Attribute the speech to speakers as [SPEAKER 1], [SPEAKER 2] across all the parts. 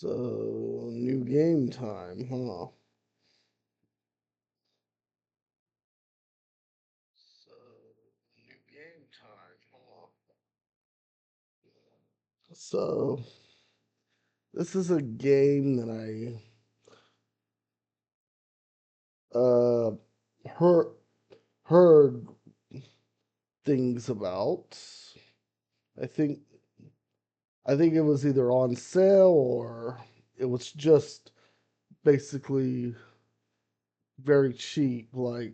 [SPEAKER 1] So, new game time, huh? So, new game time, huh? So, this is a game that I heard heard things about. I think I think it was either on sale or it was just basically very cheap, like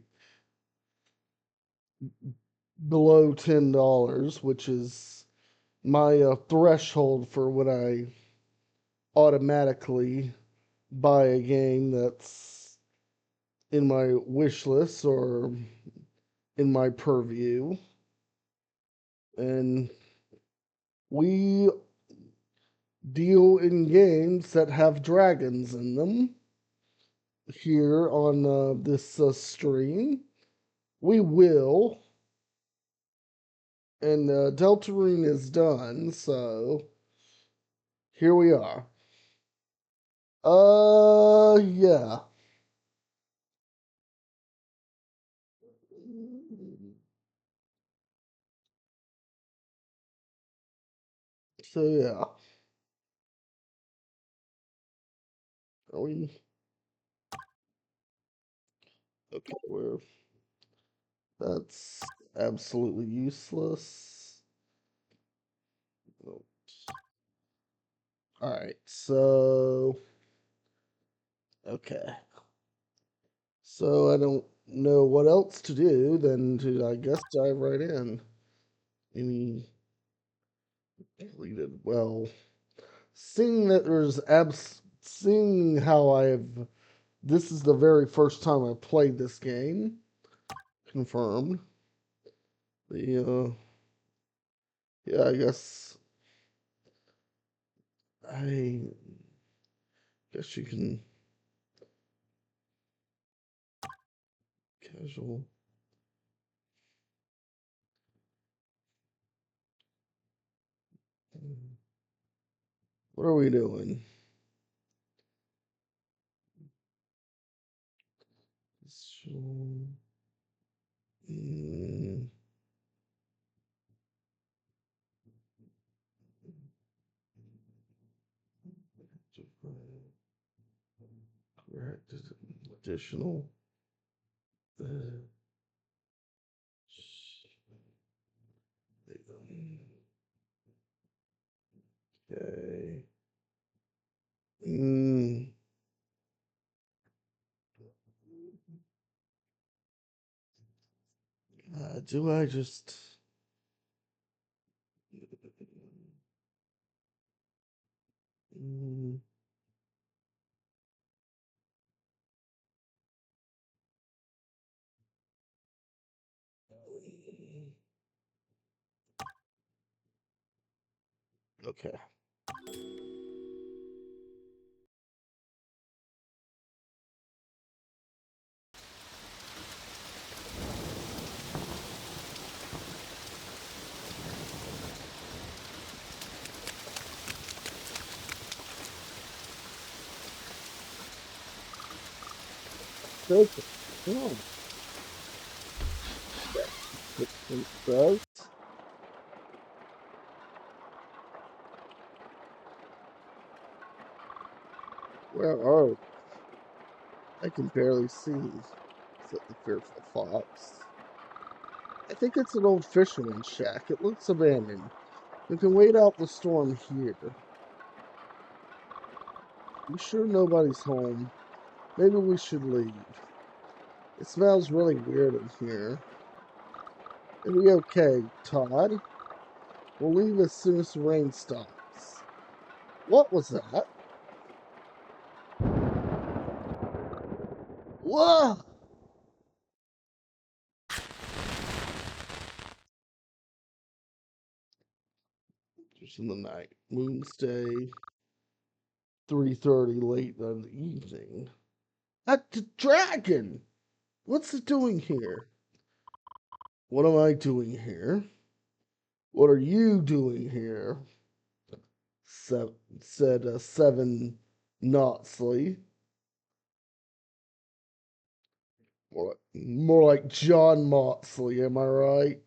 [SPEAKER 1] below $10, which is my threshold for when I automatically buy a game that's in my wish list or in my purview. And we deal in games that have dragons in them here on this stream. We will. And Deltarune is done, so here we are. Yeah. So yeah. Are we okay? That's absolutely useless. All right, so okay, so I don't know what else to do than to, I guess, dive right in. Any completed? Well, seeing how this is the very first time I played this game. Confirmed. The yeah, I guess you can casual. What are we doing? So, mm, correct. Additional. Uh, okay. Mm, do I just? Mm, okay. Okay. Oh, it does. Where are we? I can barely see. Said the fearful fox. I think it's an old fisherman's shack. It looks abandoned. We can wait out the storm here. You sure nobody's home? Maybe we should leave. It smells really weird in here. It'll be okay, Todd. We'll leave as soon as the rain stops. What was that? Whoa! Just in the night. Moonstay, 3:30 late in the evening. At the dragon! What's it doing here? What am I doing here? What are you doing here? said Seven Knotsley. More like John Motsley, am I right?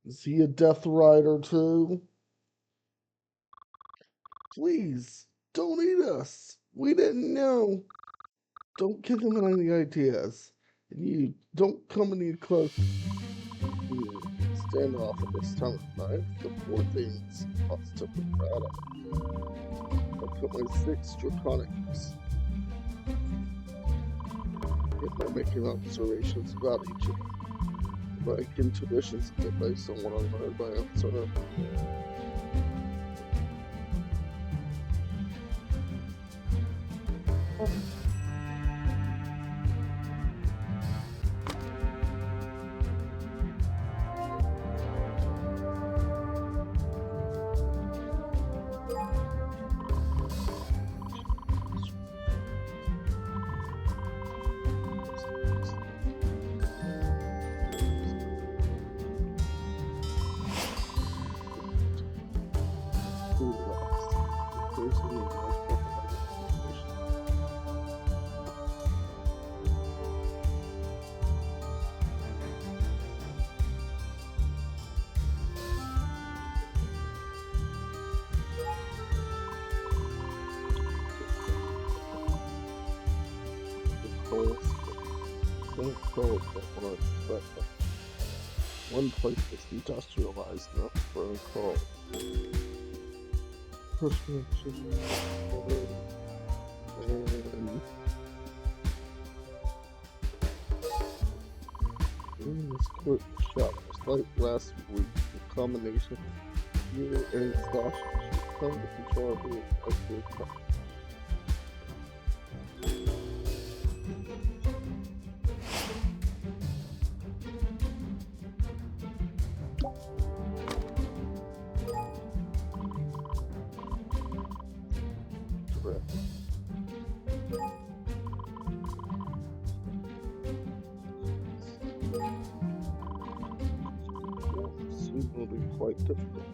[SPEAKER 1] Is he a Death Rider too? Please, don't eat us. We didn't know. Don't give him any ideas. And you, don't come any close. Stand off at this time of night. The poor thing's positively proud of. I've got my 6 draconics. If I'm making observations about each of them, my intuitions are based on what I learned by observing. One place that's industrialized enough for a coal. Prescription and this quick shot was like last week. The combination unit and exhaustion should come to control of the car. Will be quite difficult.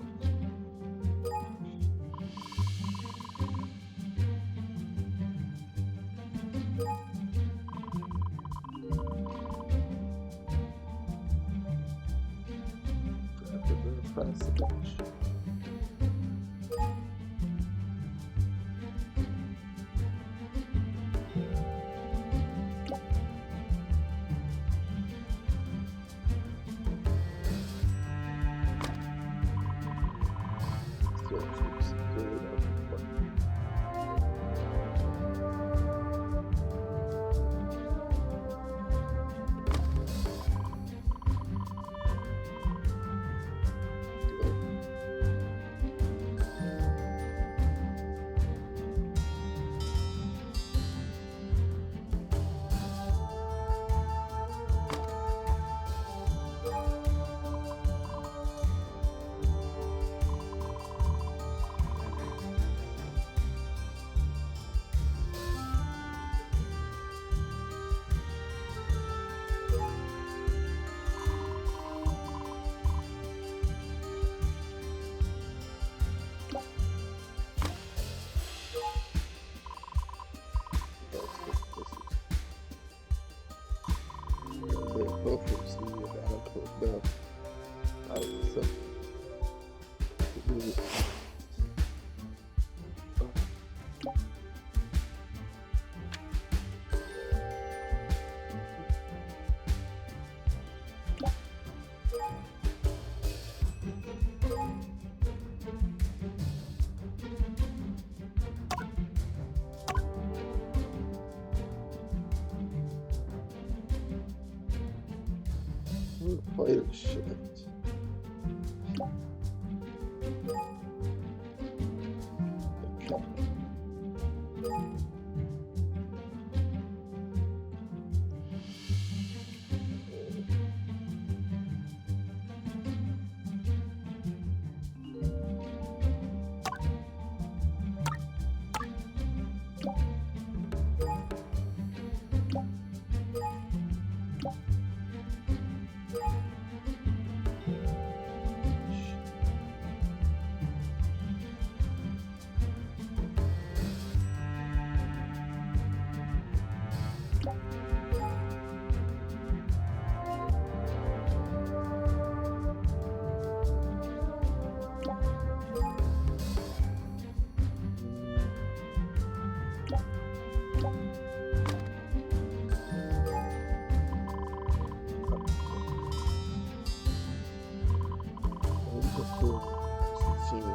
[SPEAKER 1] Play this shit. Doesn't seem.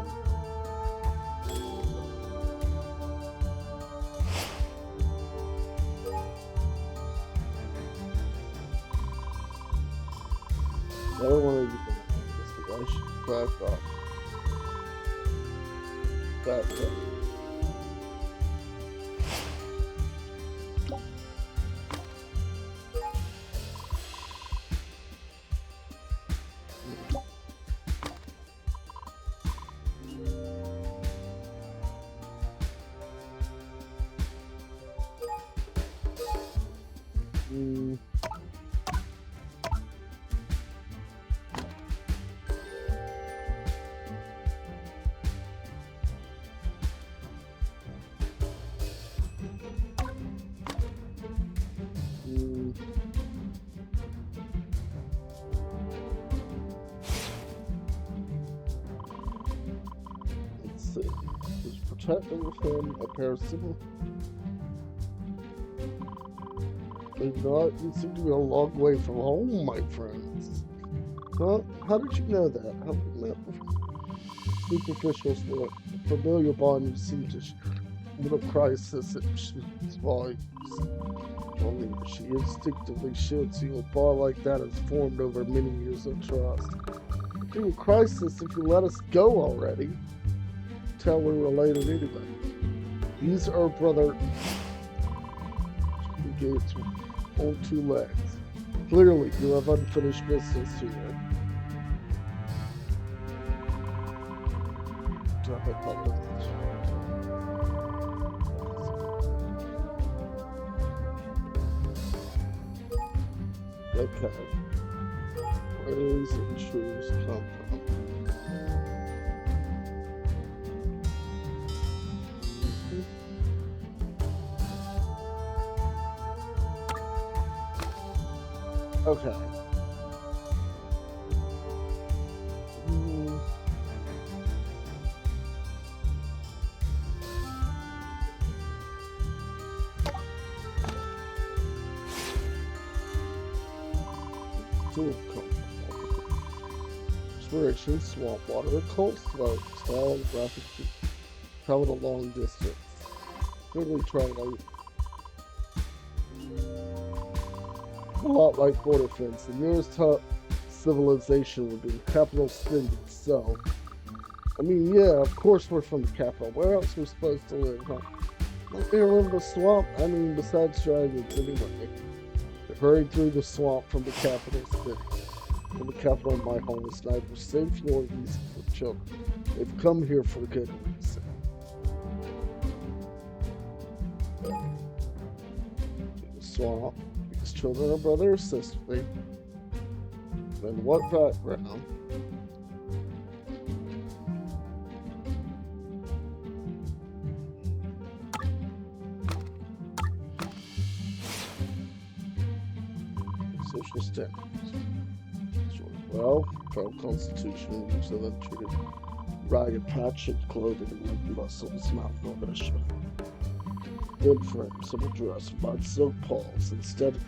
[SPEAKER 1] I don't want to even this guy should back off. Back up. Mm. Mm. Let's see. Is protecting him a pair of civil? If not, you seem to be a long way from home, my friends. Well, how did you know that? How did you know? Superficial for a familiar bond you seem to with a crisis at she's volumes. Only she instinctively shields you. A bond like that is formed over many years of trust. Through a crisis, if you let us go already, tell we're related anyway. These are brother Gates on two legs. Clearly, you have unfinished business here. Okay. Where does insurers come from? Okay. Exploration, swamp water, cold slope, style, rapid traveled a long distance. Quickly traveling. A lot like border fence. The nearest hub civilization would be capital city itself. I mean, yeah, of course we're from the capital. Where else are we supposed to live, huh? Not here in the swamp. I mean, besides dragons, anyway. They hurried through the swamp from the capital city. From the capital of my home is neither safe nor easy for children. They've come here for good reason. The swamp. These children are brother or sister. And what background? Social standards. Well, federal constitution usually then treated ragged patched clothing like muscles, malnourishment. Good frames of a dress about silk palls instead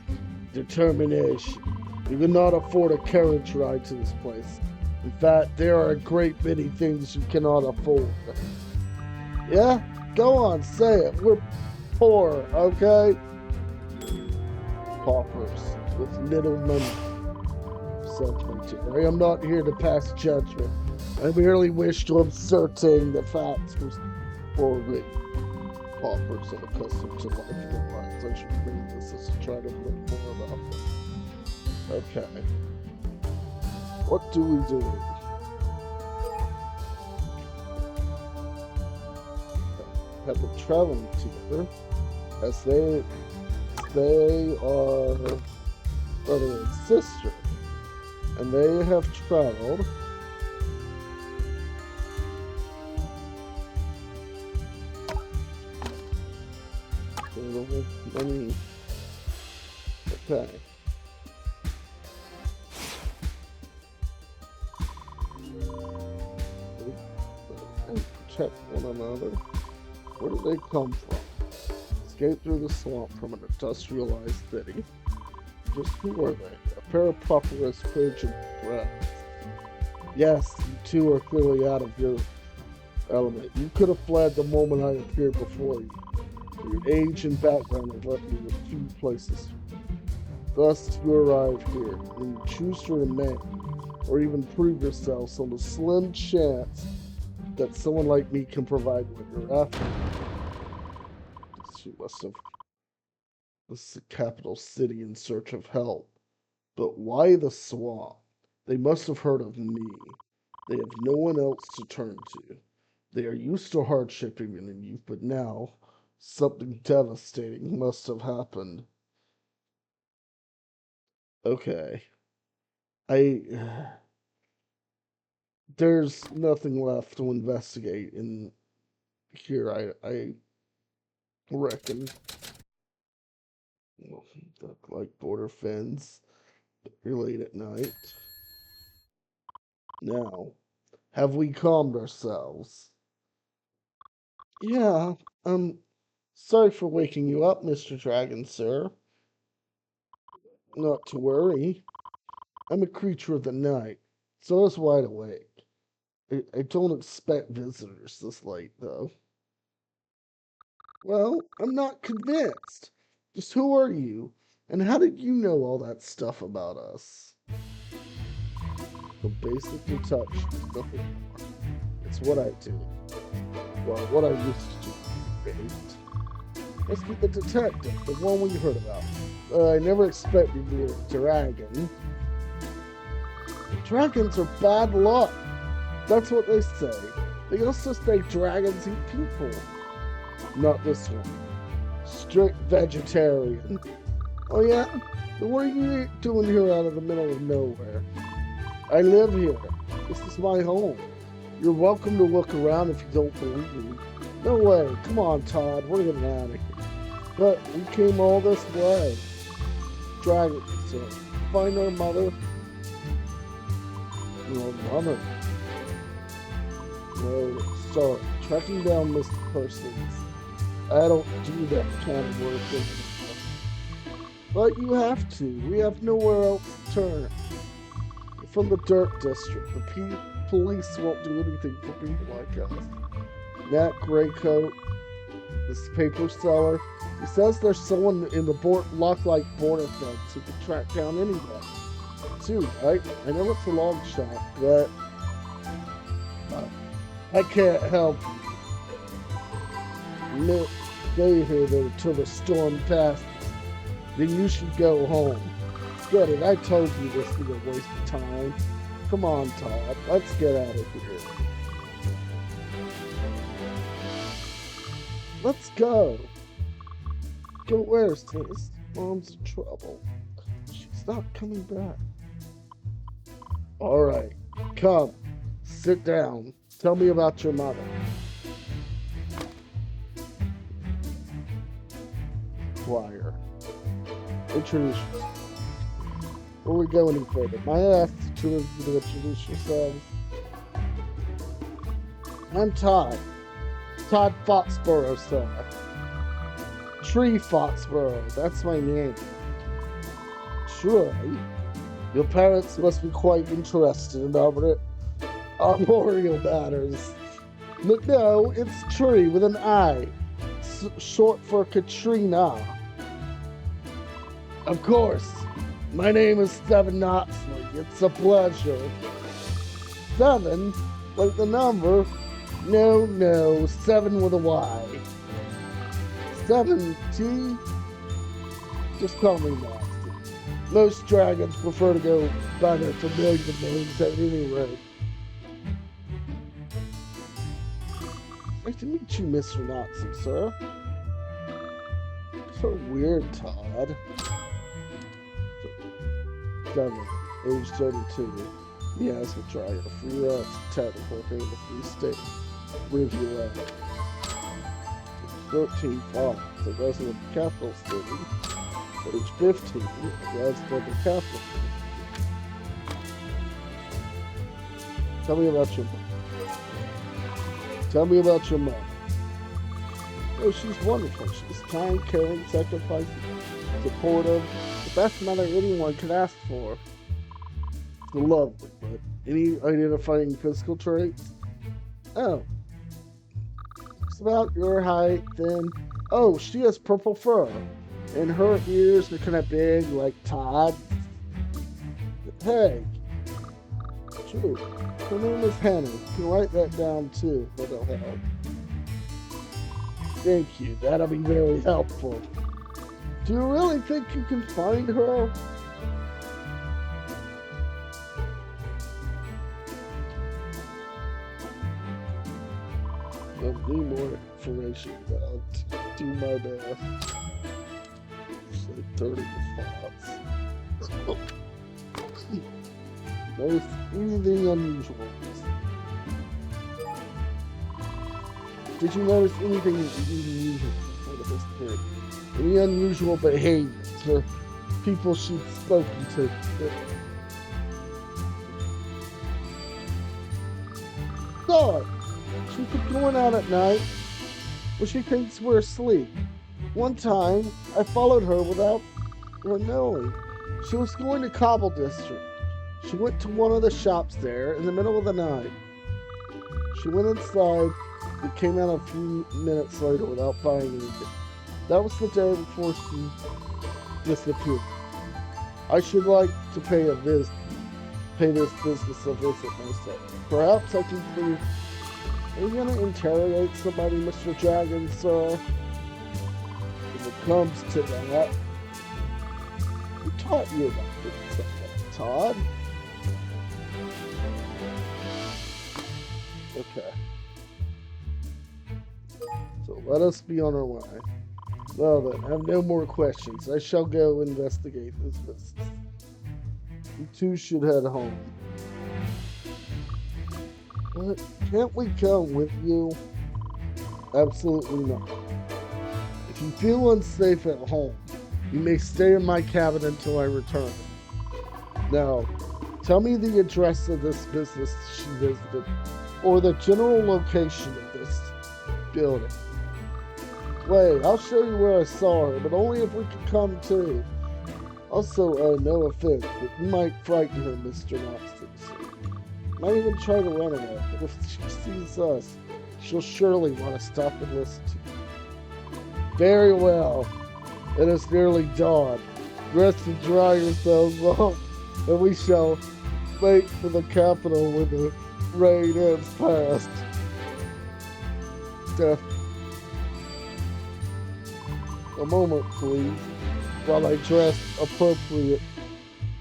[SPEAKER 1] determination. You cannot afford a carriage ride to this place. In fact, there are a great many things you cannot afford. Yeah? Go on, say it. We're poor, okay? Paupers with little money. I am not here to pass judgment. I merely wish to ascertain the facts for me. Paupers are accustomed to life in the lines. I should read this as to try to learn more about them. Okay. What do we do? Have been traveling together as they are brother and sister. And they have traveled many. Okay. And protect one another. Where do they come from? Escape through the swamp from an industrialized city. Just who are they? A pair of populous pigeon breaths. Yes, you two are clearly out of your element. You could have fled the moment I appeared before you. Your age and background have left you with few places. Thus, you arrive here, and you choose to remain, or even prove yourselves on the slim chance that someone like me can provide what you're after. She must have. This is a capital city in search of help. But why the swamp? They must have heard of me. They have no one else to turn to. They are used to hardship even in youth, but now something devastating must have happened. Okay. I there's nothing left to investigate in here, I reckon. Well, look like border fence, you're late at night. Now, have we calmed ourselves? Yeah, sorry for waking you up, Mr. Dragon, sir. Not to worry. I'm a creature of the night, so I was wide awake. I don't expect visitors this late, though. Well, I'm not convinced. Just who are you? And how did you know all that stuff about us? The basic detection, nothing more. It's what I do. Well, what I used to do. Based. Must be the detective, the one we heard about. I never expected you to be a dragon. Dragons are bad luck. That's what they say. They also say dragons eat people. Not this one. Strict vegetarian. Oh yeah? Then what are you doing here out of the middle of nowhere? I live here. This is my home. You're welcome to look around if you don't believe me. No way. Come on, Todd. We're getting out of here. But we came all this way. Dragons, so find our mother. No, mother. No, sorry. Tracking down missing persons. I don't do that kind of work anymore. But you have to. We have nowhere else to turn. You're from the Dirt District. The police won't do anything for people like us. That gray coat, this paper seller, he says there's someone in the Lochlike border fence who can track down anybody. Too, right? I know it's a long shot, but I can't help you. Stay here until the storm passes. Then you should go home. Get it, I told you this was a waste of time. Come on, Todd, let's get out of here. Let's go. Go where, sis? Mom's in trouble. She's not coming back. Alright, come. Sit down. Tell me about your mother. Squire. Introduce yourself. Before we go any further, may I ask the two of you to introduce yourselves? I'm Todd. Todd Foxborough, sir. Tree Foxborough, that's my name. Sure. Your parents must be quite interested in arboreal matters. But no, it's Tree with an I. Short for Katrina. Of course. My name is Seven Knoxley. It's a pleasure. 7? Like the number? No, 7 with a Y. 7T? Just call me Knoxley. Most dragons prefer to go by their familiar names at any rate. Nice to meet you, Mr. Knoxley, sir. So weird, Todd. 7, age 32. He has a dragon, a free rights, technical thing, the free state. Review out. 13, Fox, a resident of the capital city. Age 15, a resident of the capital city. Tell me about your mom. Tell me about your mom. Oh, she's wonderful. She's kind, caring, sacrificing, supportive. The best mother anyone could ask for. Lovely, but Any identifying physical traits? Oh, it's about your height, then. Oh, she has purple fur. And her ears are kind of big, like Todd. Hey, true. Her name is Hannah. You can write that down too, but it'll help. Thank you. That'll be very helpful. Do you really think you can find her? I need more information, but I'll do my best. So 30 spots. Notice anything unusual? Did you notice anything unusual before this period? Any unusual behaviors or people she'd spoken to? God, she keeps going out at night when she thinks we're asleep. One time, I followed her without her knowing. She was going to Cobble District. She went to one of the shops there in the middle of the night. She went inside and came out a few minutes later without buying anything. That was the day before she disappeared. I should like to pay this business a visit myself. Perhaps I can please. Are you going to interrogate somebody, Mr. Dragon, sir? If it comes to that, who taught you about doing something, Todd? Okay. So let us be on our way. Well then, I have no more questions. I shall go investigate this business. You two should head home. But can't we come with you? Absolutely not. If you feel unsafe at home, you may stay in my cabin until I return. Now, tell me the address of this business she visited, or the general location of this building. Wait, I'll show you where I saw her, but only if we can come too. Also, no offense, but you might frighten her, Mr. Knoxton. Might even try to run away, but if she sees us, she'll surely want to stop and listen to you. Very well. It is nearly dawn. Rest and dry yourselves off, and we shall wait for the capital when the rain has passed. Death. A moment, please, while I dress appropriately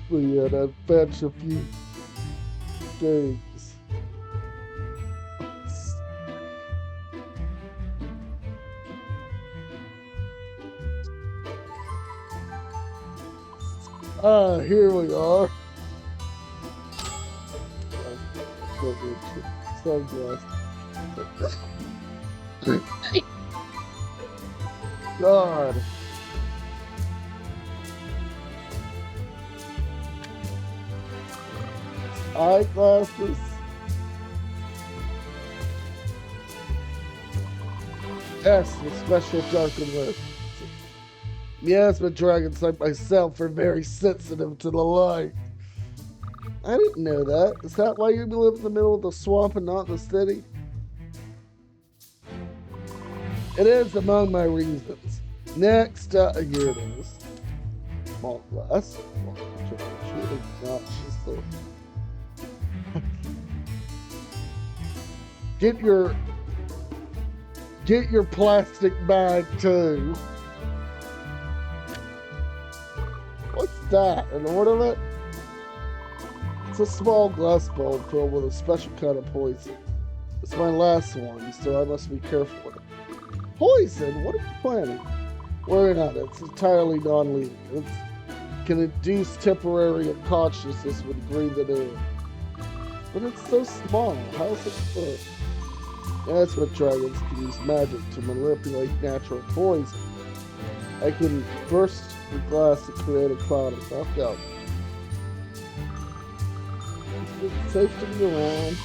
[SPEAKER 1] and fetch a few things. Ah, here we are. Sunglasses. God. Eyeglasses. Yes, the special darkened list. Yes, but dragons like myself are very sensitive to the light. I didn't know that. Is that why you live in the middle of the swamp and not the city? It is among my reasons. Next, here it is. Small glass. Not just the... Get your plastic bag too. What's that? An ornament? It's a small glass bulb filled with a special kind of poison. It's my last one, so I must be careful with it. Poison? What are you planning? Worry not, it's entirely non-lethal. It can induce temporary unconsciousness when breathed in. But it's so small, how is it work? That's what dragons can use magic to manipulate natural poison. I can burst the glass to create a cloud of knockout. It's safe to be around.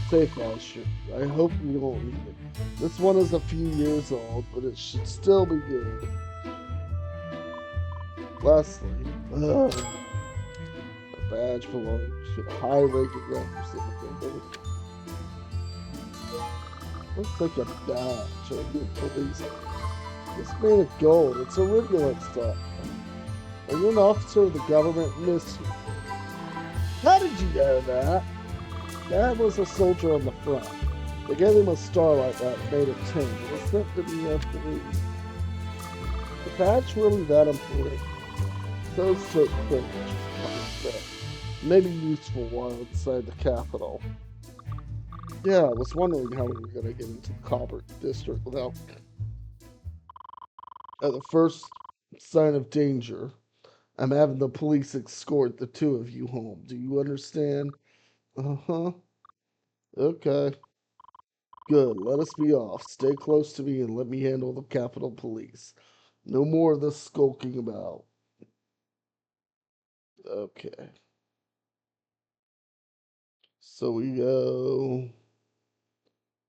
[SPEAKER 1] Safe, I should. I hope you won't need it. This one is a few years old, but it should still be good. Lastly, badge belonging to the high-ranking members of the building. Looks like a badge of the police. It's made of gold. It's a Rivulet stuff. Are you an officer of the government, miss? How did you know that? Dad was a soldier on the front. They gave him a star like that made of tin. It was meant to be a police. The badge really that important? So privilege. Maybe useful while inside the capital. Yeah, I was wondering how we were going to get into the Colbert district without... At the first sign of danger, I'm having the police escort the two of you home. Do you understand? Uh-huh. Okay. Good. Let us be off. Stay close to me and let me handle the Capitol Police. No more of this skulking about. Okay. So we go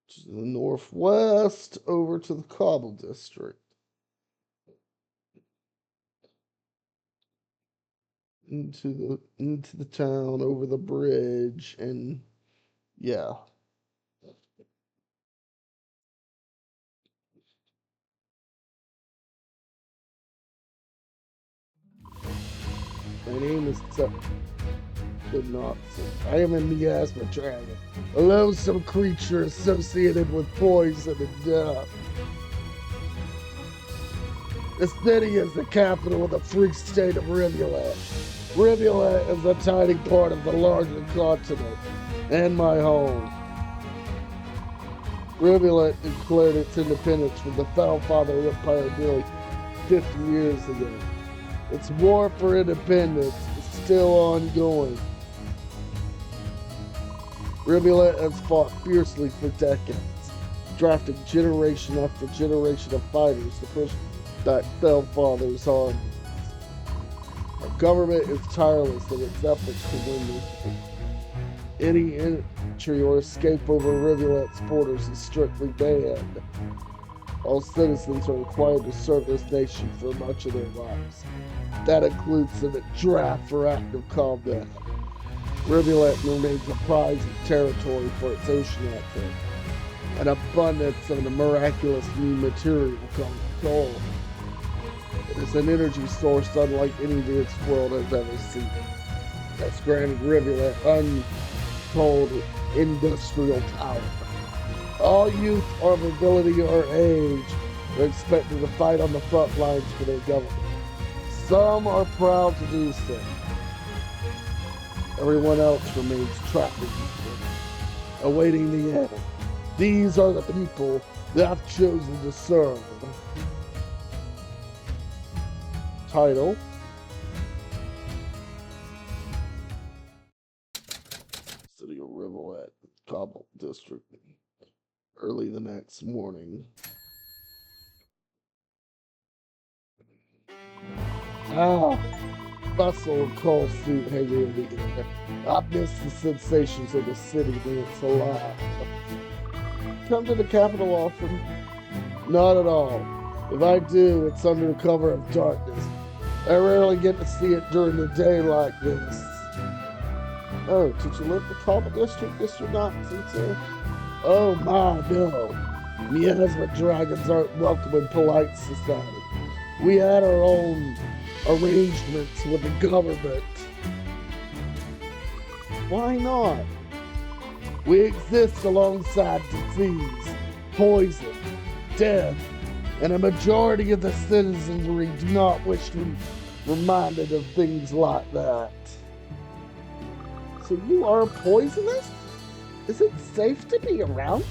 [SPEAKER 1] to the northwest over to the Cobble District. Into the town, over the bridge, and yeah. My name is the Nazi. I am a miasma dragon, a loathsome creature associated with poison and death. The city is the capital of the free state of Rivulet. Rivulet is a tiny part of the larger continent, and my home. Rivulet declared its independence from the Foulfather Empire nearly 50 years ago. Its war for independence is still ongoing. Rivulet has fought fiercely for decades, drafting generation after generation of fighters to push back Foulfather's armies. Our government is tireless in its efforts to win this. Any entry or escape over Rivulet's borders is strictly banned. All citizens are required to serve this nation for much of their lives. That includes the draft for active combat. Rivulet remains a prize of territory for its ocean outfit. An abundance of the miraculous new material called gold. It is an energy source unlike any this world has ever seen. That's granted Rivulet untold industrial power. All youth of ability or age are expected to fight on the front lines for their government. Some are proud to do so. Everyone else remains trapped in the awaiting the end. These are the people that I've chosen to serve. Title: City of Rivulet, Cobble District. Early the next morning. Bustle and coal suit hanging in the air. I miss the sensations of the city when it's alive. Come to the capital often? Not at all. If I do, it's under cover of darkness. I rarely get to see it during the day like this. Oh, did you live in the Cobble District, Mr. Nazi, sir? Oh my, no. Miasma dragons aren't welcome in polite society. We had our own arrangements with the government. Why not? We exist alongside disease, poison, death, and a majority of the citizenry do not wish to be reminded of things like that. So you are poisonous? Is it safe to be around?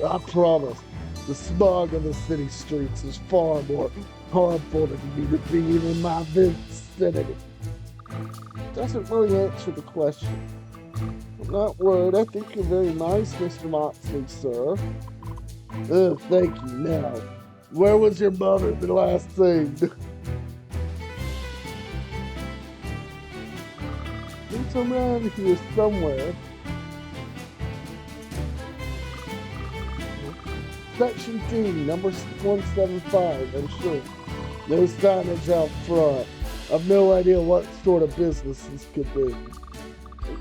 [SPEAKER 1] I promise, the smog of the city streets is far more harmful to me than being in my vicinity. Doesn't really answer the question. I'm not worried. I think you're very nice, Mr. Moxley, sir. Oh, thank you. Now, where was your mother the last thing? It's around here somewhere. Section D, number 175, I'm sure. No signage out front. I've no idea what sort of business this could be.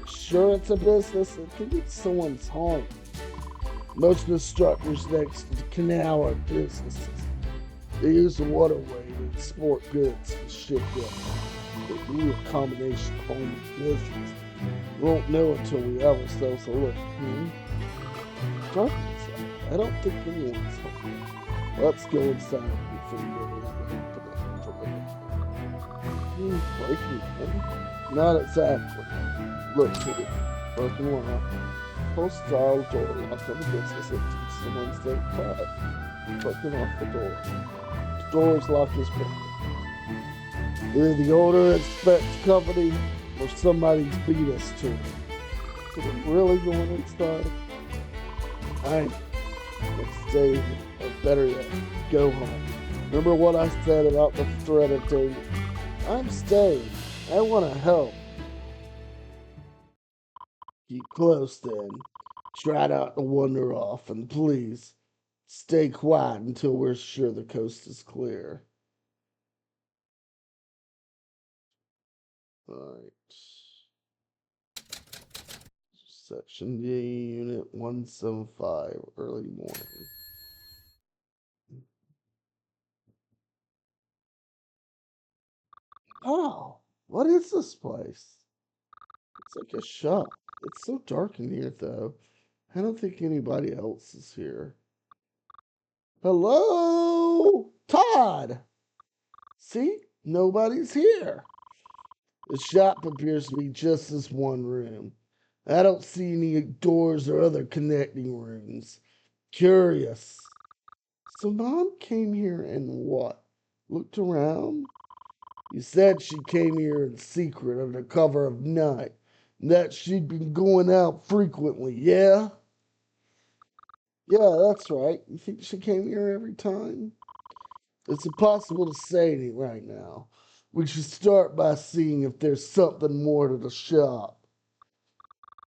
[SPEAKER 1] Sure, it's a business. It could be someone's home. Most of the structures next to the canal are businesses. They use the waterway to export goods and ship them. They do a combination of home and business. We won't know until we have ourselves a look. Dark inside. I don't think anyone's home. Let's go inside before we go breaking in? Not exactly. Look to the broken lock. Post-style door lock on the business empty. Someone's staying quiet. Broken off the door. The door's locked as broken. Either the owner expects company or somebody's beat us to it. Is it really going inside? Let's stay, or better yet, go home. Remember what I said about the threat of danger? I'm staying. I want to help. Keep close then. Try not to wander off, and please, stay quiet until we're sure the coast is clear. Alright. Section D, Unit 175, early morning. Oh, what is this place? It's like a shop. It's so dark in here, though. I don't think anybody else is here. Hello? Todd! See? Nobody's here. The shop appears to be just this one room. I don't see any doors or other connecting rooms. Curious. So Mom came here and what? Looked around? You said she came here in secret under cover of night, and that she'd been going out frequently, yeah? Yeah, that's right. You think she came here every time? It's impossible to say anything right now. We should start by seeing if there's something more to the shop.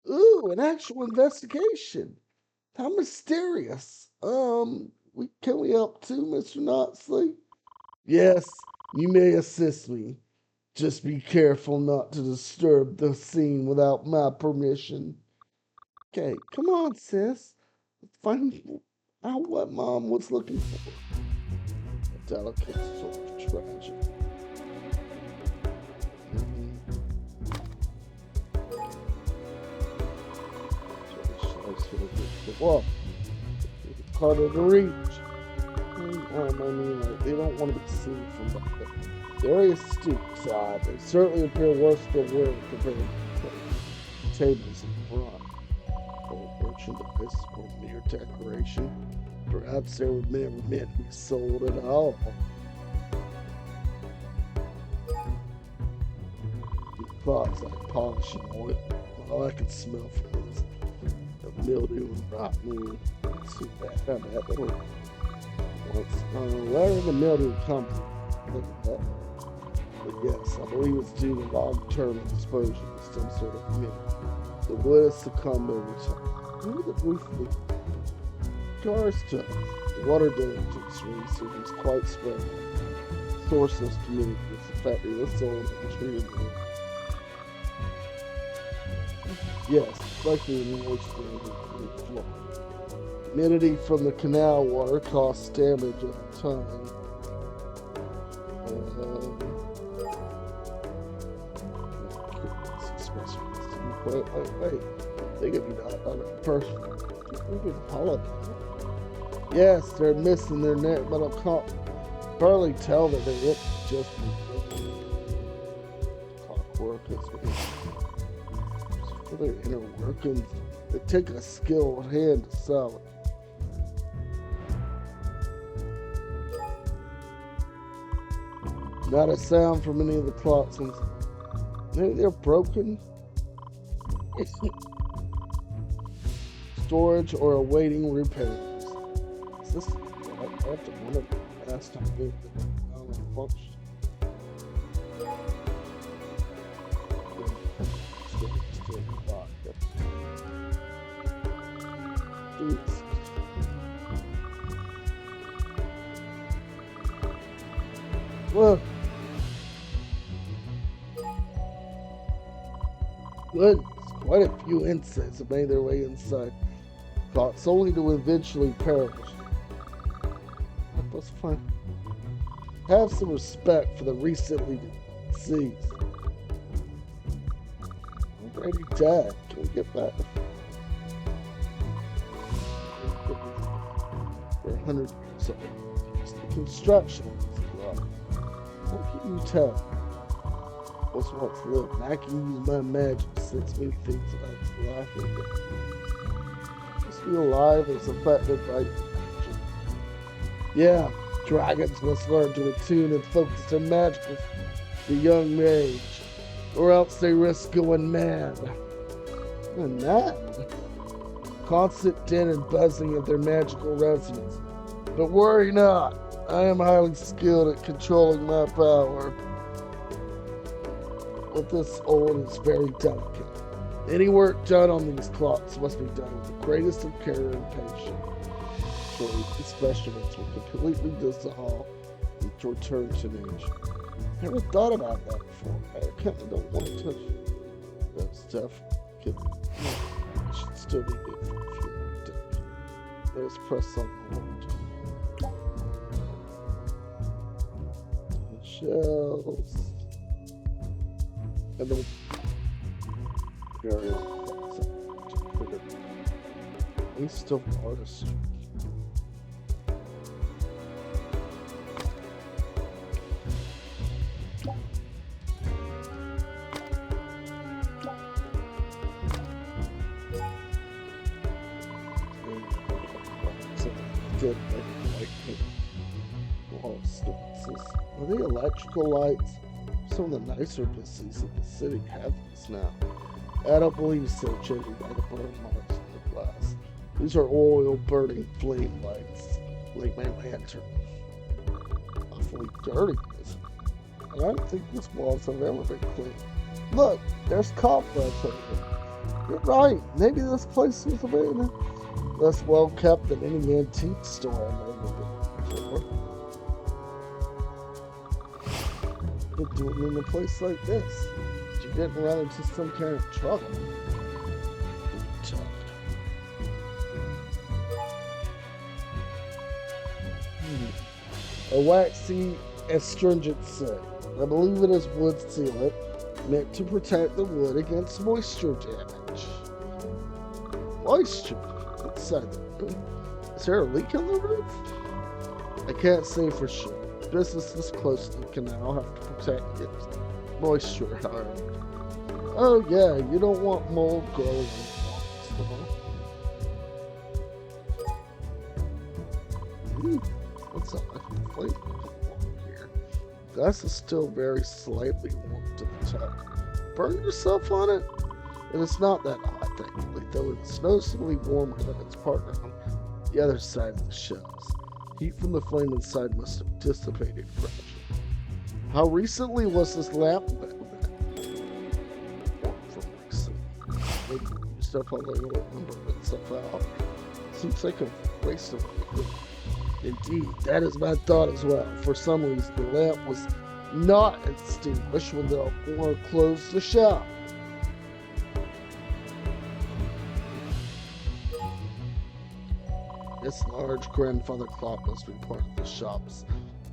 [SPEAKER 1] Ooh, an actual investigation. How mysterious. Can we help too, Mr. Knoxley? Yes, you may assist me. Just be careful not to disturb the scene without my permission. Okay, come on, sis. Let's find out what Mom was looking for. A delicate sort of tragedy. Whoa. It's harder to reach. They don't want to be seen from back there. The area stoops. They certainly appear worse for wear compared to the tables in front. Old merchandise or mere decoration. Perhaps they were never meant to be sold at all. The thoughts like polishing oil. All I can smell from it is the mildew and rotten. It's too bad. I'm at the where did the mildew come from? Look at that. But yes, I believe it's due to long-term exposure to some sort of humidity. The wood has succumbed over time. Look at the roof leak. Cars touch. The water diligence room is quite spread. Sourceless community is affected with soil and treated wood. Yes, especially in the moisture in the floor. Humidity from the canal water causes damage over time. Wait. They could be not on a person. We could apologize. Yes, they're missing their neck, but I can't barely tell that they look just clockwork. For their inner workings, it take a skilled hand to sell it. Not a sound from any of the clocks. Maybe they're broken. Storage or awaiting repairs. Is this after one of the last time they function? Look. Goodness, quite a few insects have made their way inside, caught only to eventually perish. Help us find. Have some respect for the recently deceased. Already dead. Can we get back? For 100 years old. It's the construction. What can you tell? What's once lived, and I can use my magic to sense new things about its life. Must be alive and is affected by magic. Yeah, dragons must learn to attune and focus their magic with the young mage, or else they risk going mad. And that? Constant din and buzzing of their magical resonance. But worry not, I am highly skilled at controlling my power. But this old is very delicate. Any work done on these clocks must be done with the greatest of care and patience. Surely these specimens will completely dissolve and return to nature. Never thought about that before. I kind of don't want to touch that stuff. It should still be good for a few more days. Let's press on the wood. The shells. And then very East of artistry. Good, are they electrical lights? Some of the nicer businesses of the city have these now. I don't believe so, judging by the burn marks on the glass. These are oil burning flame lights, like my lantern. Awfully dirty, isn't it? I don't think these walls have ever been cleaned. Look, there's cobwebs over there. You're right, maybe this place was abandoned. Less well kept than any antique store I've ever been before. What are you doing in a place like this? Did you get run into some kind of trouble? A waxy astringent scent. I believe it is wood sealant, meant to protect the wood against moisture damage. Moisture? Inside the room? Is there a leak on the roof? I can't say for sure. Business this close to the canal have to protect against moisture, however. Oh yeah, you don't want mold growing in the walls. What's up? I can play here. Glass is still very slightly warm to the top. Burn yourself on it? And it's not that hot, thankfully, though it's noticeably warmer than its partner on the other side of the shelves. Heat from the flame inside must have dissipated gradually. How recently was this lamp been? Maybe used up all the little number and stuff out. Seems like a waste of liquid. Indeed, that is my thought as well. For some reason, the lamp was not extinguished when the owner closed the shop. This large grandfather clock must be part of the shop's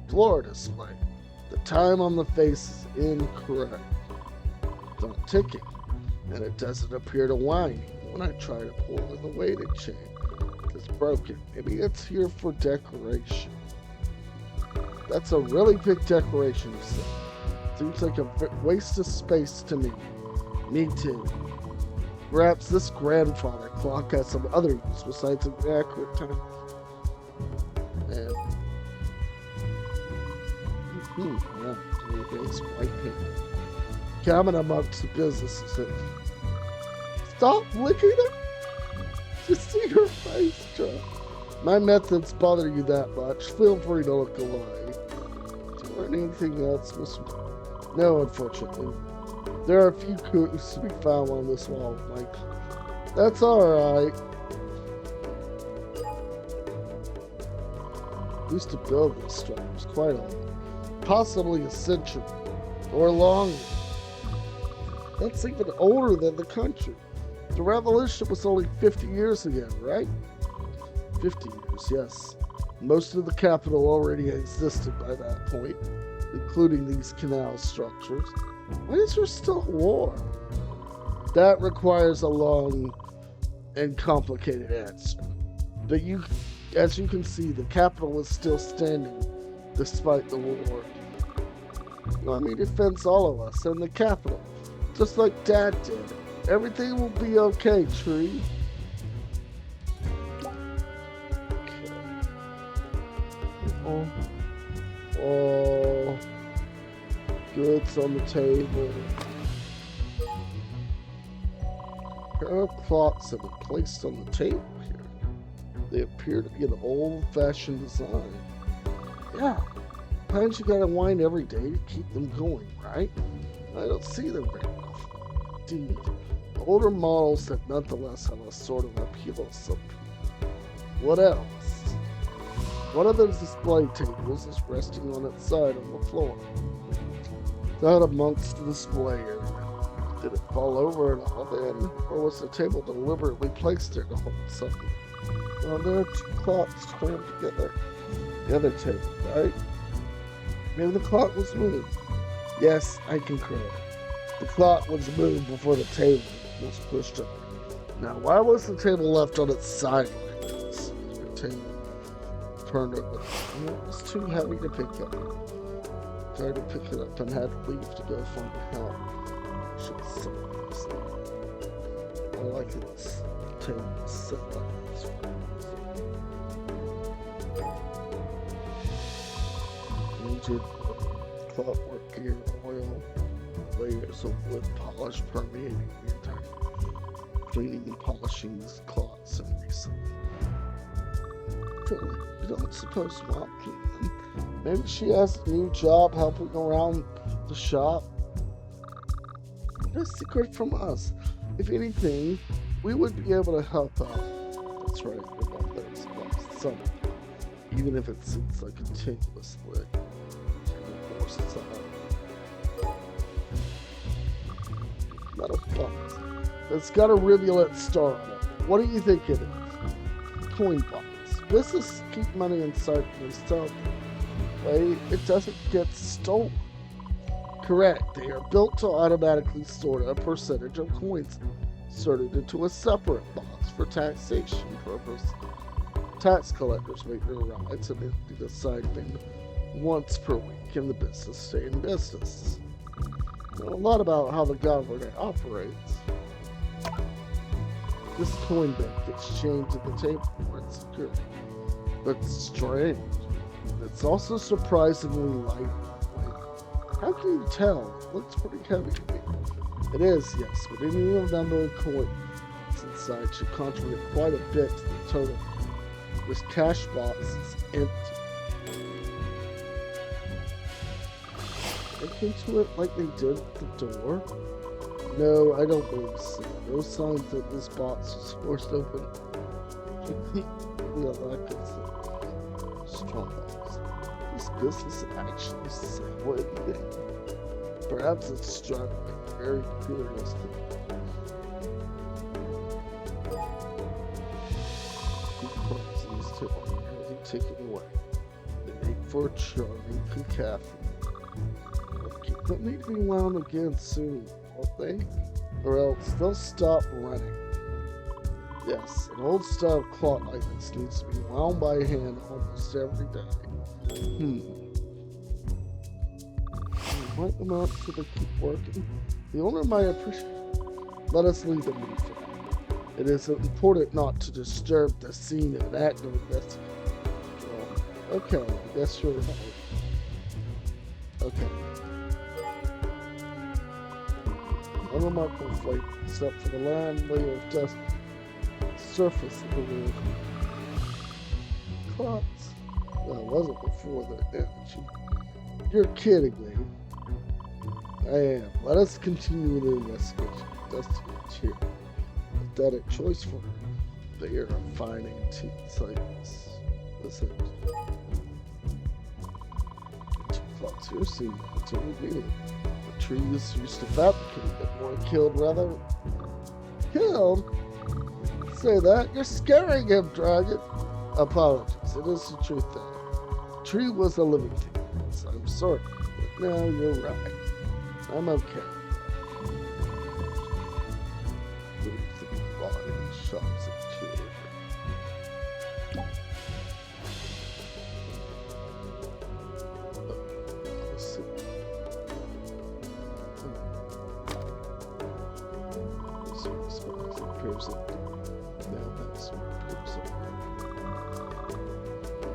[SPEAKER 1] floor display. The time on the face is incorrect. It's not ticking, and it doesn't appear to whine when I try to pull in the weighted chain. It's broken. Maybe it's here for decoration. That's a really big decoration, so. Seems like a waste of space to me. Me too. Perhaps this grandfather clock has some other use besides an accurate time. And yeah, it's white paint. Coming amongst the businesses. Stop licking it. Just see your face, Chuck. My methods bother you that much. Feel free to look away. Do you learn anything else, Miss? No, unfortunately. There are a few clues to be found on this wall, Mike. That's alright. Used to build this structure quite a lot. Possibly a century or longer. That's even older than the country. The revolution was only 50 years ago, right? 50 years, yes. Most of the capital already existed by that point, including these canal structures. Why is there still a war? That requires a long and complicated answer. But as you can see, the capital is still standing despite the war. Army defends all of us and the capital, just like Dad did. Everything will be okay, Tree. Okay. Oh, goods on the table. Pair of clocks have been placed on the table here. They appear to be an old-fashioned design. Yeah, sometimes you gotta wind every day to keep them going, right? I don't see them very often. Indeed, older models that nonetheless have a sort of appeal. What else? One of the display tables is resting on its side on the floor. Not amongst the display area. Did it fall over at all then? Or was the table deliberately placed there to hold something? Well, there are two clocks crammed together. The other table, right? Maybe the clock was moved. Yes, I concur. The clock was moved before the table was pushed up. Now, why was the table left on its side like this? The table turned over. It was too heavy to pick up. Tried to pick it up and had to leave to go find help. I like this table set like this. Rigid clockwork gear, oil, layers of wood polish permeating the entire. Cleaning and polishing these cloths and recently. You don't suppose Mom clean them? Maybe she has a new job helping around the shop. No secret from us. If anything, we would be able to help out. That's right, we're not there to some. Even if it seems like a continuous way. Metal box. It's got a rivulet star on it. What do you think it is? Coin box. Business keep money inside for themselves. Right? It doesn't get stolen. Correct. They are built to automatically store a percentage of coins inserted into a separate box for taxation purposes. Tax collectors make their rides and empty the side bin once per week, and the business stay in business. Know a lot about how the government operates. This coin bank exchange at the table for its security. But strange. It's also surprisingly light. How can you tell? It looks pretty heavy to me. It is, yes, but any number of coins inside should contribute quite a bit to the total. This cash box is empty. Break into it like they did at the door? No, I don't believe so. No signs that this box was forced open. No, that could say. Strong box. This business actually said what it did. Perhaps it's struck me very curiously. These two are nearly taken away. They make for a charming cacophony. They'll need to be wound again soon, won't they? Or else they'll stop running. Yes, an old style clock like this needs to be wound by hand almost every day. Wipe them out so they keep working. The owner might appreciate it. Let us leave them be for now. It is important not to disturb the scene of that investigation. Well, okay, I guess you're right. Okay. Unremarkable flavor, except for the land layer of dust surface of the wood. Clocks. Well, it wasn't before the energy. You're kidding me. I am. Let us continue the investigation. Dusty is here. Pathetic choice for her. They are fine antiques like this. Listen. 2 clocks here seem to reveal. trees used to fabricate them, or killed rather. Killed? Say that? You're scaring him, Dragon. Apologies, it is the truth though. The tree was a living thing. So I'm sorry, but no, you're right. I'm okay. Shots of two. Let's see. This one appears up. Now that's what appears up.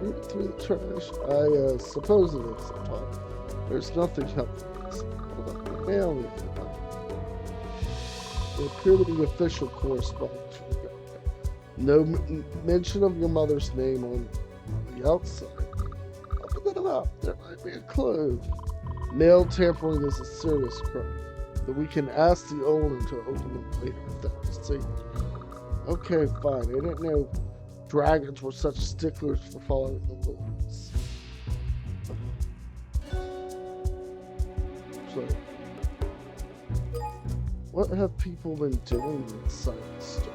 [SPEAKER 1] Root through the trash. I suppose it is. I thought there's nothing helpful. Hold on. Mail. They appear to be official correspondence. No mention of your mother's name on the outside. Open them up. There might be a clue. Mail tampering is a serious crime. But we can ask the owner to open them later if that's safe. Okay, fine. I didn't know dragons were such sticklers for following the rules. So, what have people been doing inside the store?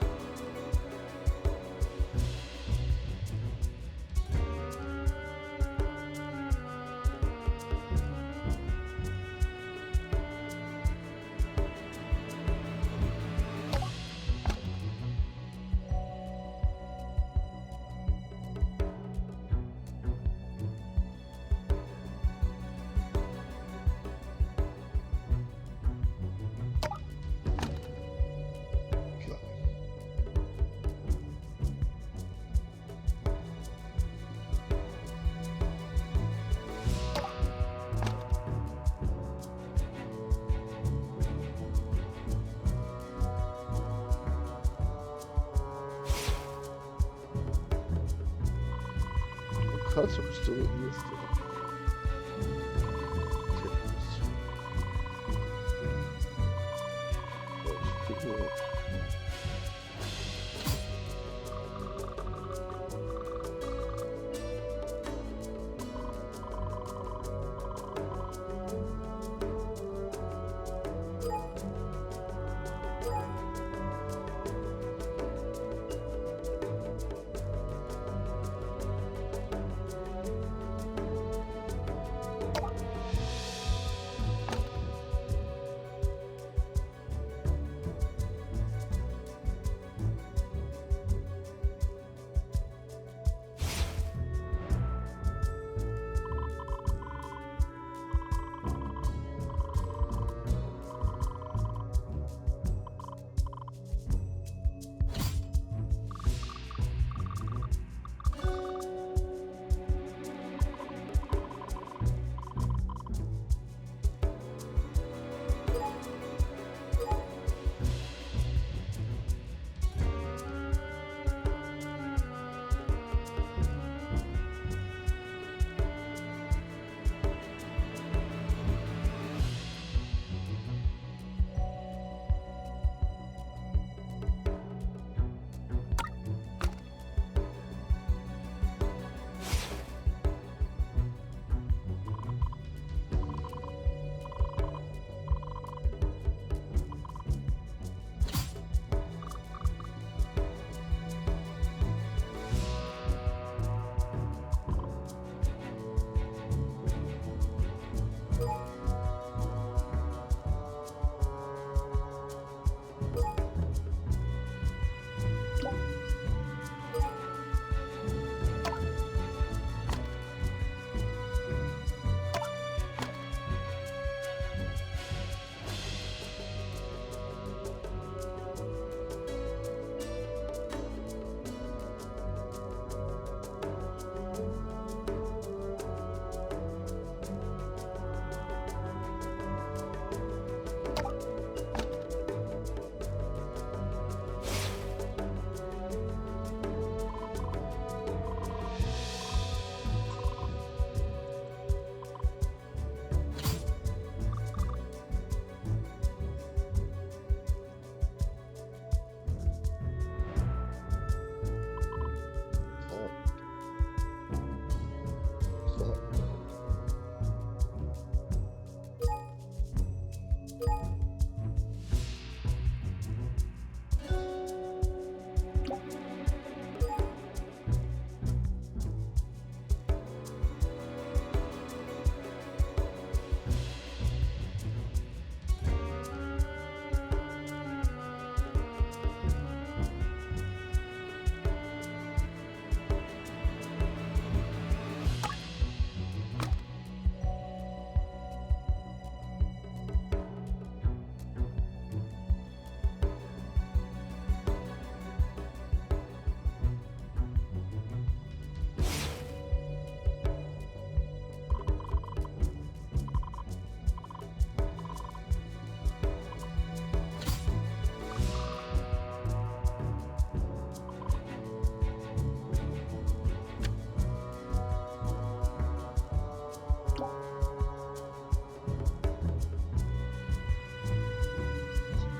[SPEAKER 1] Customers doing this stuff.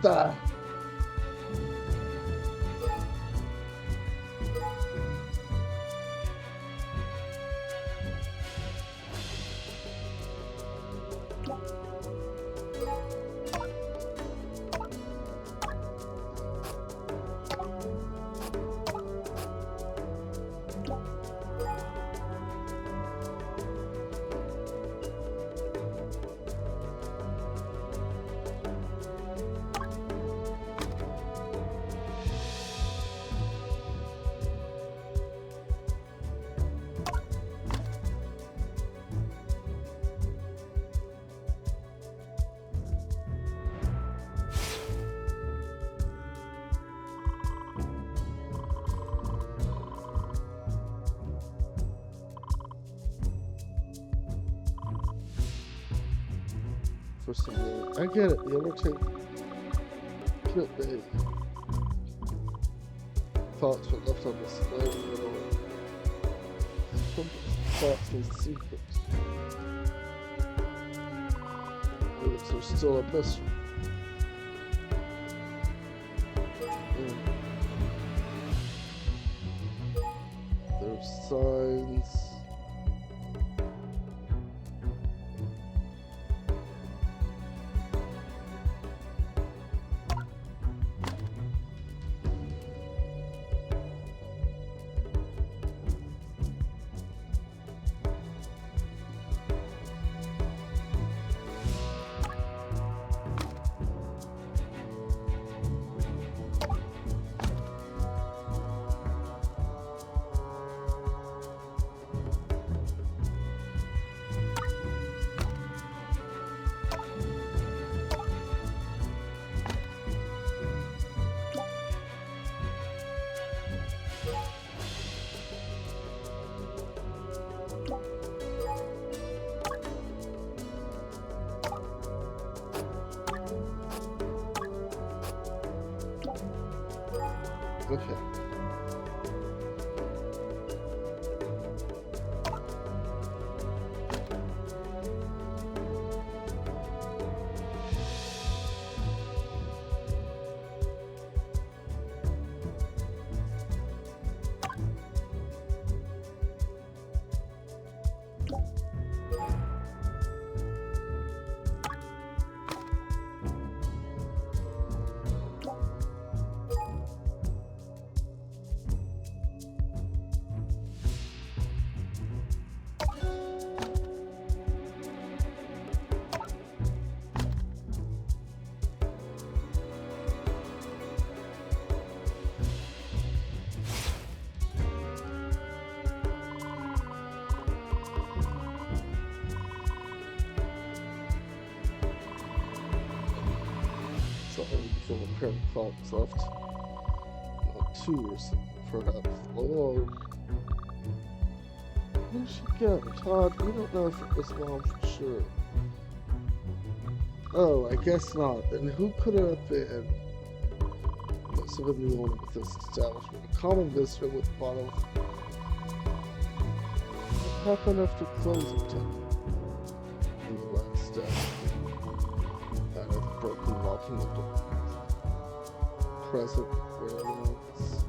[SPEAKER 1] the? For some reason. I get it. The Undertaker could be. Thoughts were left on display. Thoughts and secrets. These are still a mystery. There's signs. Okay. From the parent clocks left. Not 2 or something, perhaps. Lord. Where'd she go? Todd, we don't know if it was Mom for sure. Oh, I guess not. Then who could it have been? Must have been the owner of this establishment. A common visitor with a bottle. What happened after closing time? In the last step. Kind of broken locking the door. Present whereabouts.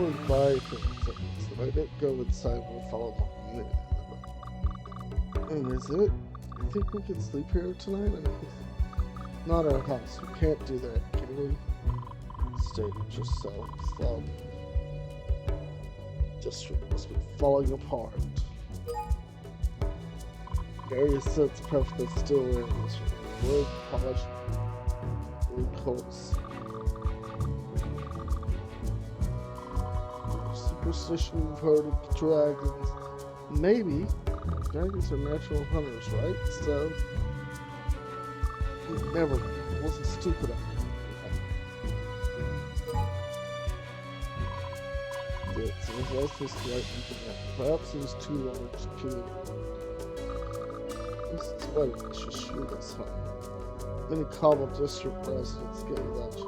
[SPEAKER 1] really buy things, so I didn't go inside and follow my and is it? I think we can sleep here tonight. Not our house. We can't do that, can we? Stay just so slow. District must be falling apart. Various sets perfectly still in this wood polished wood coals. Superstition we've heard of dragons. Maybe. Dragons are natural hunters, right? So never wasn't stupid enough. Yeah, so there's also slight internet. Perhaps it was too large to this is funny, let's just shoot us home. Many Cobble District residents get lunch.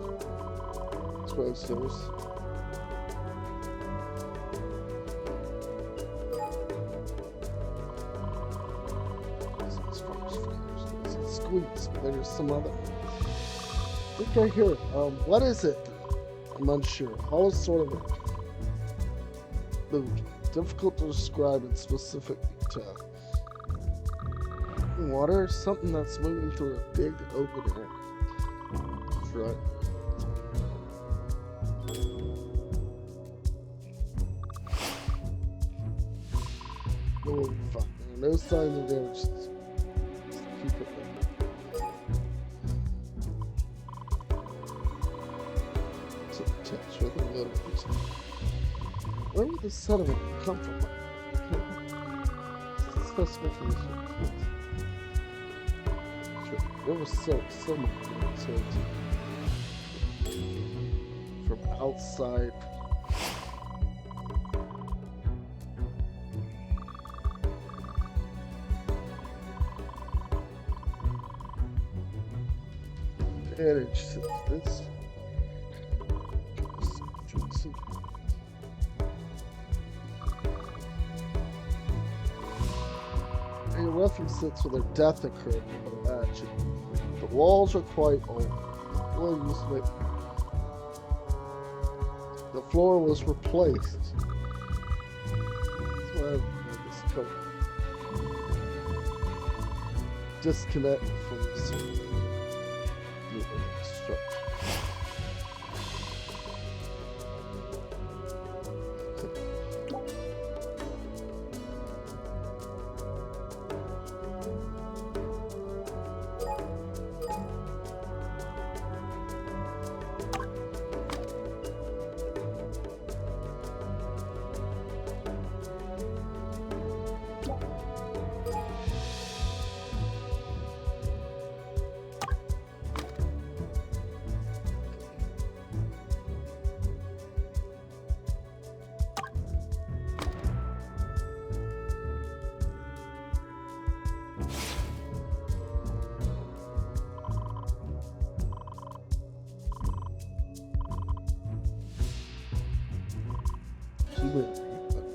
[SPEAKER 1] That's what it says. Squeaks, but there's some other. I think I hear it. What is it? I'm unsure. All is sort of difficult to describe in specific detail. Water, something that's moving through a big open area. That's right. Oh, fine. There are no signs of damage. Just keep it there. To the text with a little bit. Where would the sediment come from? Specification. There was so much from outside. Manage this. A roughly sits where their death occurred in the match. The walls are quite old. The floor was replaced. That's why I have this coat. Disconnect from this structure.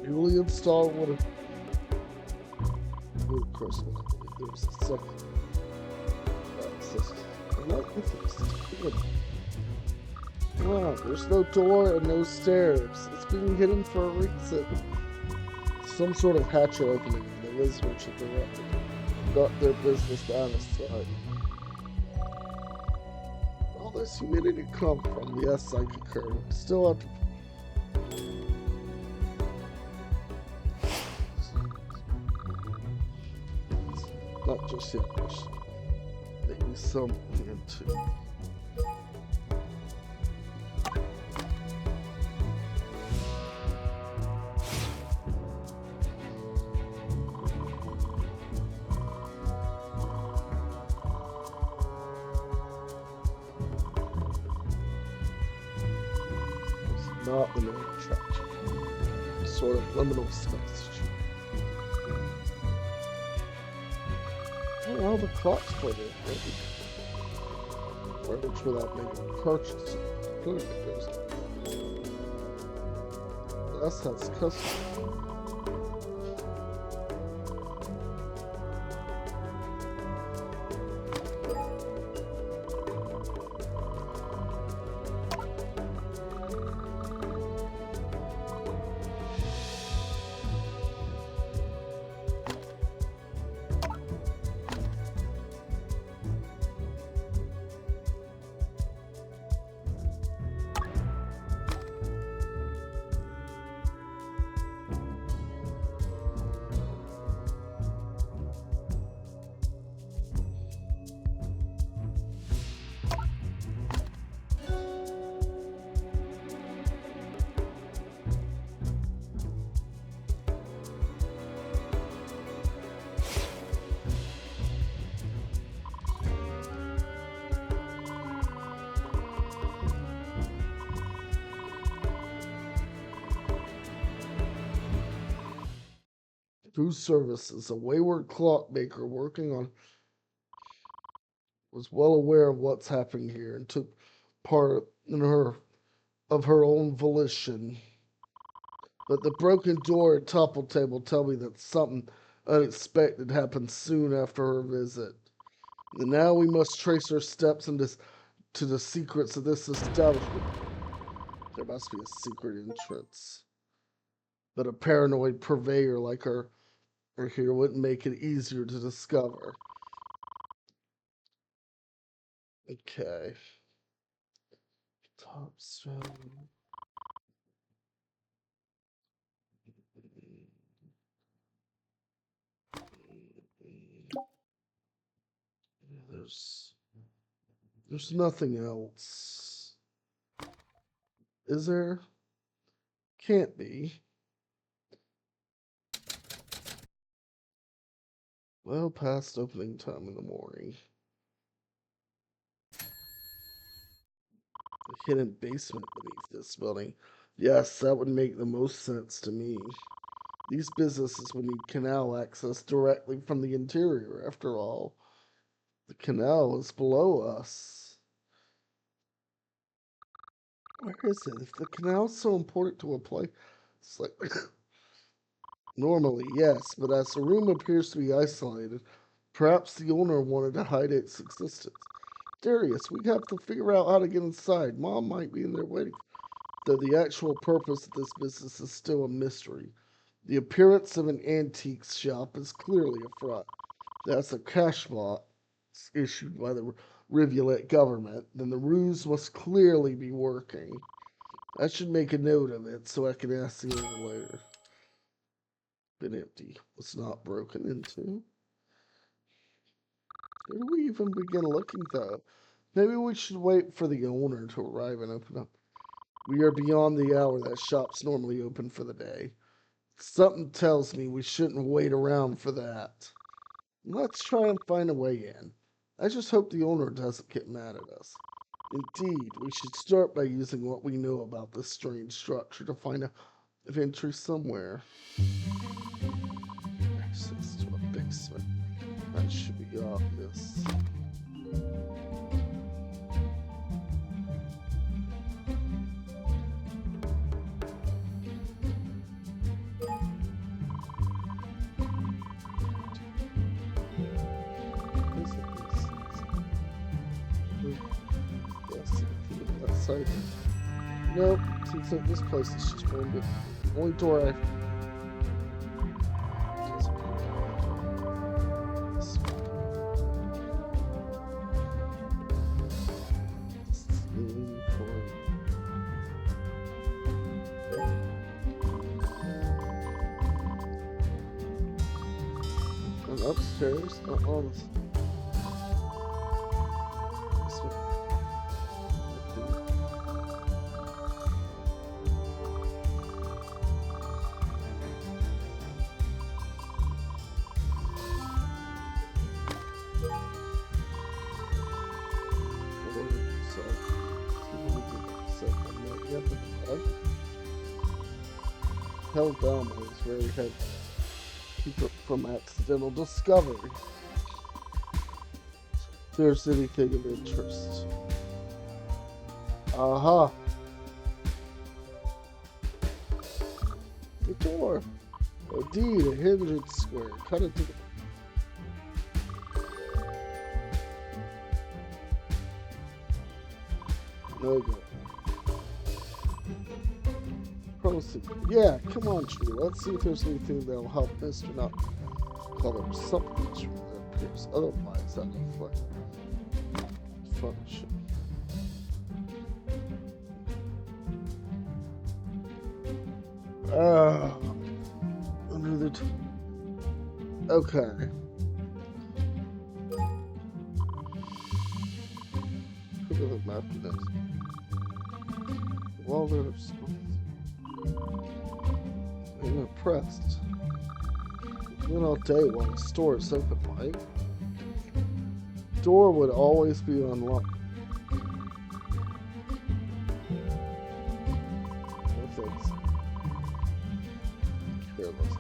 [SPEAKER 1] Newly installed one of Crystal. There's a second. Wow, there's no door and no stairs. It's being hidden for a reason. Some sort of hatcher opening. The lizards have got their business down aside. All this humidity come from, yes, I concur. Still have to. Not just yet, maybe some here too. It's not the main attraction. It's sort of liminal space. All the clocks for it, whereas without making a purchase. Clearly that's has custom. Food services, a wayward clockmaker working on, was well aware of what's happening here and took part in her of her own volition. But the broken door and toppled table tell me that something unexpected happened soon after her visit. And now we must trace her steps to the secrets of this establishment. There must be a secret entrance. But a paranoid purveyor like her here wouldn't make it easier to discover. Okay. Top stone. There's nothing else. Is there? Can't be. Well past opening time in the morning. A hidden basement beneath this building. Yes, that would make the most sense to me. These businesses would need canal access directly from the interior, after all. The canal is below us. Where is it? If the canal is so important to a place like normally, yes, but as the room appears to be isolated, perhaps the owner wanted to hide its existence. Darius, we have to figure out how to get inside. Mom might be in there waiting. Though the actual purpose of this business is still a mystery. The appearance of an antiques shop is clearly a front. That's a cash box issued by the Rivulet government. Then the ruse must clearly be working. I should make a note of it so I can ask the owner later. Been empty. Was not broken into. Where do we even begin looking though? Maybe we should wait for the owner to arrive and open up. We are beyond the hour that shops normally open for the day. Something tells me we shouldn't wait around for that. Let's try and find a way in. I just hope the owner doesn't get mad at us. Indeed, we should start by using what we know about this strange structure to find a entry somewhere. Access to a basement. That should be obvious. Nope, seems like this place is just one bit. The only door I and upstairs, all this. Held down by his very head. Keep it from accidental discovery. If there's anything of interest. Aha! The door! Indeed, a hinged square. Cut it to the... No good. Proceed. Yeah, come on, Tree. Let's see if there's anything that'll help Mr. Not color something that appears otherwise out of function. Under the okay. Look at the map next. Well, there's. I'm impressed. Went all day while the store is open, right? Door would always be unlocked. No thanks. Careless.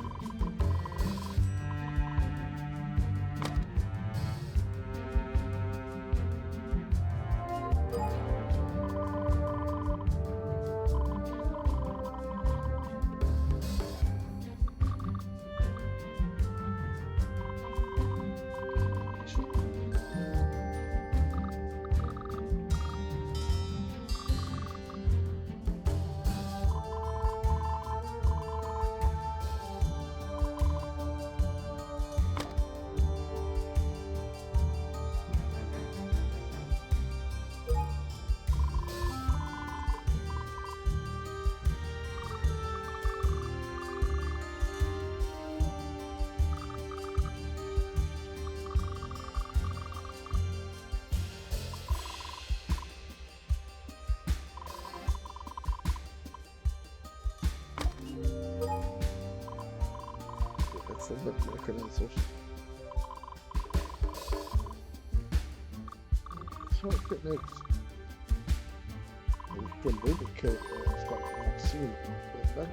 [SPEAKER 1] Silver mechanisms. Target next. From lubricate, it's like not seen it. But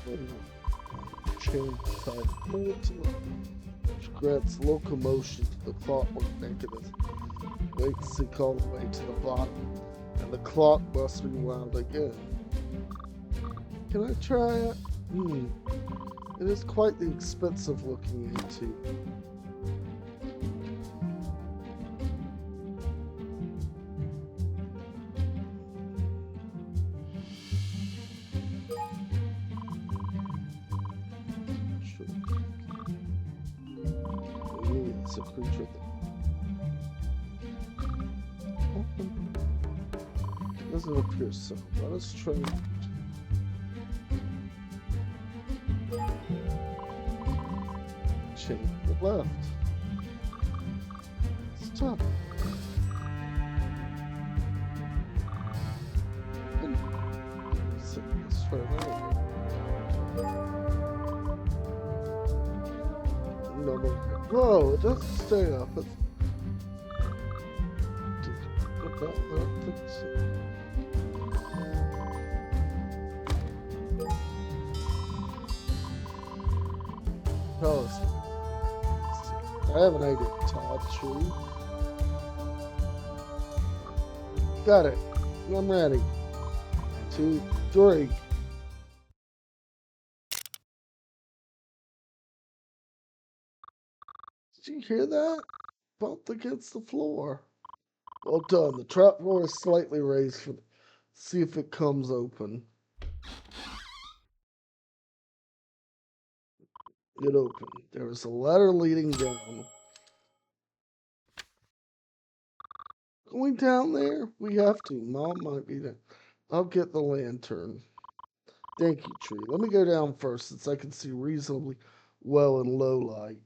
[SPEAKER 1] that change type momentum, which grants locomotion to the clockwork mechanism. Weight sink all the way to the bottom, and the clock must be wound again. Can I try it? It is quite the expensive looking AT. It's a creature that doesn't appear so. Let us try. Change the left. Stop. Let's try that again. No, whoa, it doesn't stay up. It's... Tell us. I have an idea, Todd. True. Got it. I'm ready. 2, 3. Did you hear that? Bumped against the floor. Well done. The trapdoor is slightly raised. See if it comes open. It opened. There is a ladder leading down. Going down there? We have to. Mom might be there. I'll get the lantern. Thank you, Tree. Let me go down first since I can see reasonably well in low light.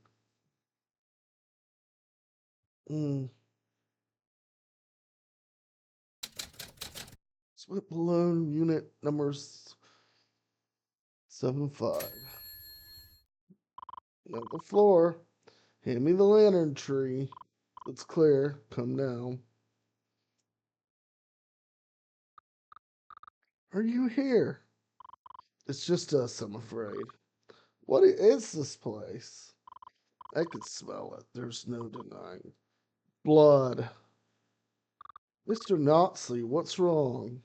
[SPEAKER 1] Split balloon unit numbers 7-5. On the floor. Hand me the lantern, Tree. It's clear. Come down. Are you here? It's just us, I'm afraid. What is this place? I can smell it. There's no denying. Blood. Mr. Knoxley, what's wrong?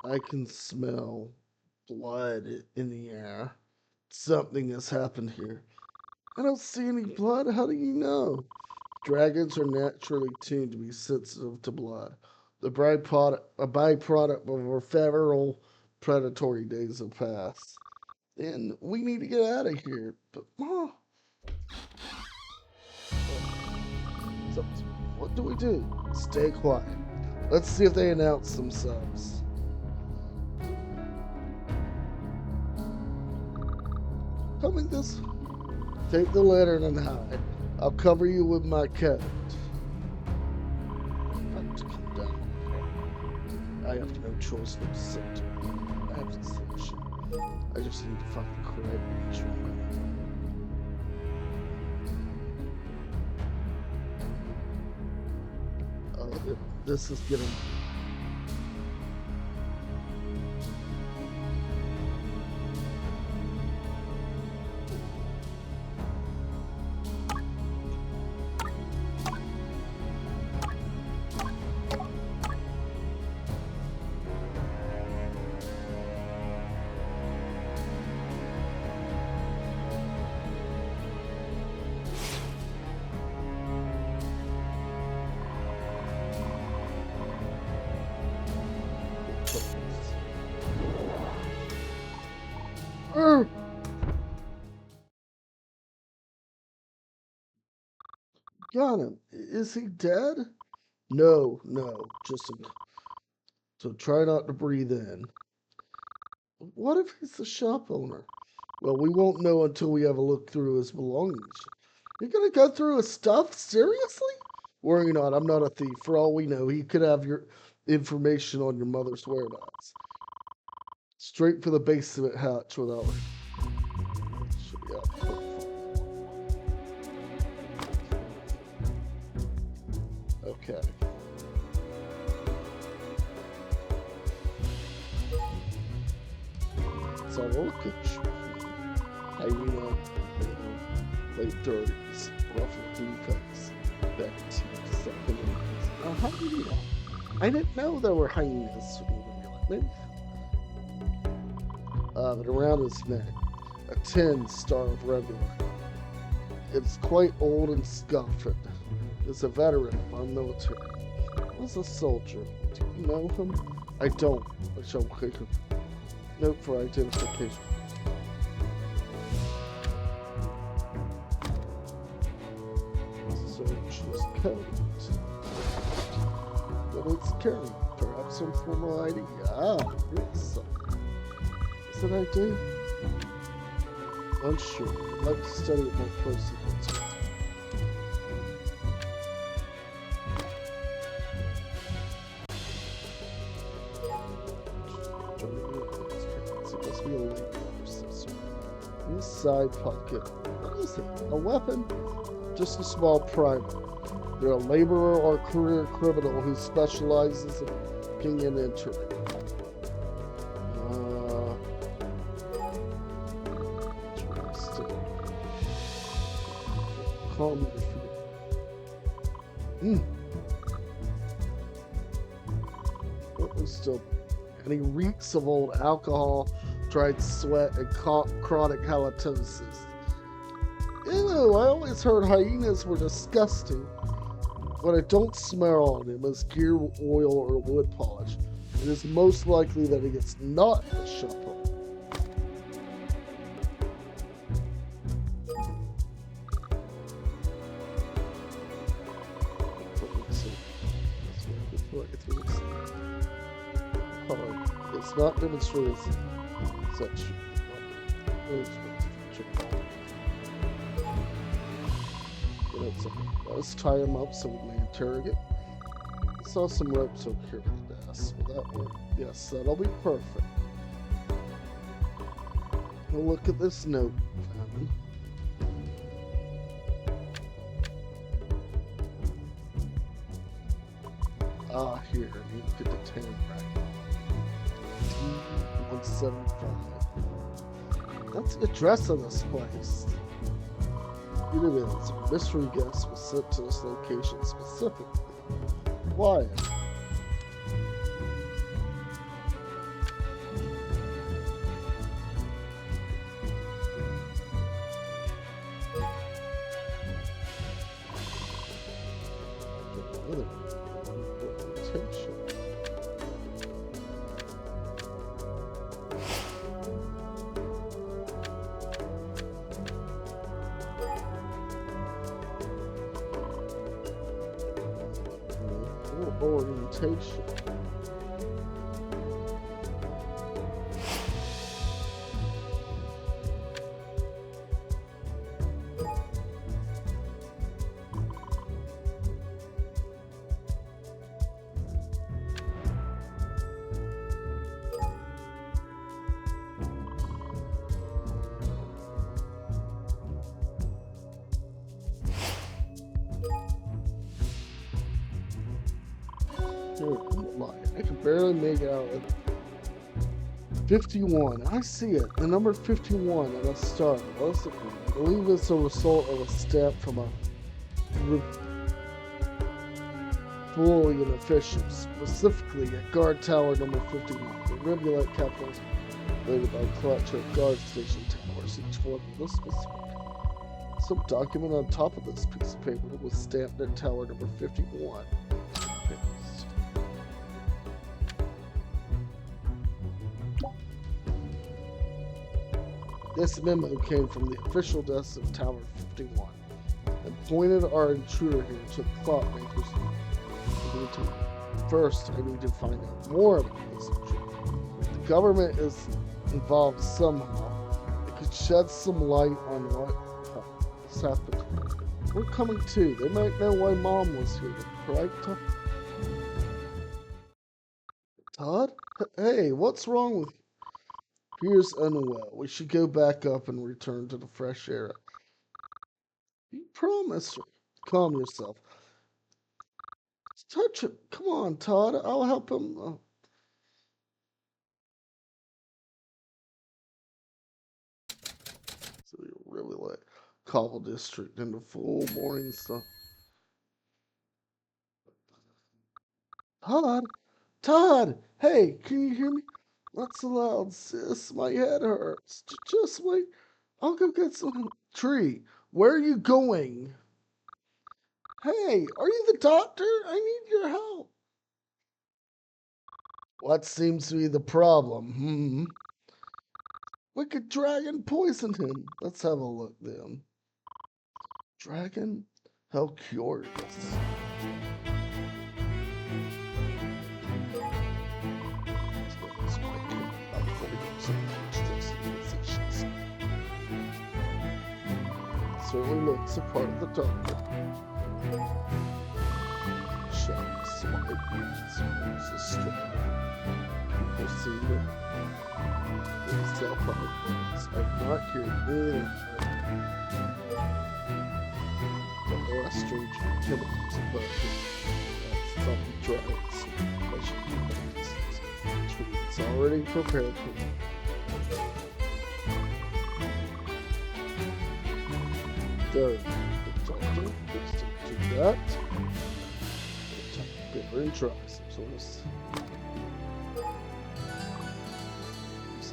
[SPEAKER 1] I can smell blood in the air. Something has happened here. I don't see any blood. How do you know? Dragons are naturally tuned to be sensitive to blood. A byproduct of our feral predatory days have passed. And we need to get out of here. But, so, what do we do? Stay quiet. Let's see if they announce themselves. Coming this way. Take the lantern and hide. I'll cover you with my coat. I have to come down. I have no choice but to sit. I have to sit. I just need to find the correct picture. This is getting... Got him. Is he dead? No. Just so try not to breathe in. What if he's the shop owner? Well, we won't know until we have a look through his belongings. You're gonna go through his stuff? Seriously? Worry not, I'm not a thief. For all we know, he could have your information on your mother's whereabouts. Straight for the basement hatch without should be up. Okay. So look at you. Hyena, late 30s, rough looking face, back teeth, second innings. How do you know? I didn't know there were hyenas in the Revenant. But around his neck, a 10 star of Revenant. It's quite old and scuffed. It's a veteran of our military. Was a soldier. Do you know him? I don't. I shall take him. Note for identification. Search his coat. What it's carrying? Perhaps some formal ID. Here's something. Is it ID? Unsure. I'd like to study it more closely. In the side pocket. What is it? A weapon? Just a small primer. You're a laborer or career criminal who specializes in picking and entering. Calm your fear. What was still? And he reeks of old alcohol, dried sweat, and chronic halitosis. Ew, I always heard hyenas were disgusting. What I don't smell on him is gear oil or wood polish. It is most likely that he gets not a shuffle. It's not demonstrated as such. Let's tie him up so we may interrogate. I saw some ropes over here at the desk. Will that work? Yes, that'll be perfect. We'll look at this note, family. Here, I need to get the 10 right. 175. That's the address of this place. It is. A mystery guest was sent to this location specifically. Why? Orientation. I can barely make out it. 51. I see it. The number 51 on a star. What's it? I believe it's a result of a stamp from a Boolean official, specifically at guard tower number 51. The Rivulet capitals later by collector at guard station towers. Each one was specific. Some document on top of this piece of paper was stamped at tower number 51. This memo came from the official desk of Tower 51 and pointed our intruder here to the clockmakers. First, I need to find out more about this intruder. If the government is involved somehow, it could shed some light on what has happened. We're coming too. They might know why Mom was here, right, Todd? Todd? Hey, what's wrong with you? appears unwell. We should go back up and return to the fresh air. You promised. Calm yourself. Touch him. Come on, Todd. I'll help him. So you really let Cobble District into full morning sun. Todd, Todd, hey, can you hear me? Not so loud, sis. My head hurts. Just wait. I'll go get some tree. Where are you going? Hey, are you the doctor? I need your help. What seems to be the problem? Wicked dragon poisoned him. Let's have a look then. Dragon? How curious. Certainly looks a part of the doctor. Shucks, my beats use a strong. People see it. Self-confidence. I'm not here there are strange chemicals, but that's something drugs. It's already prepared for me. The doctor gets to do that. Bitter and try some sort of.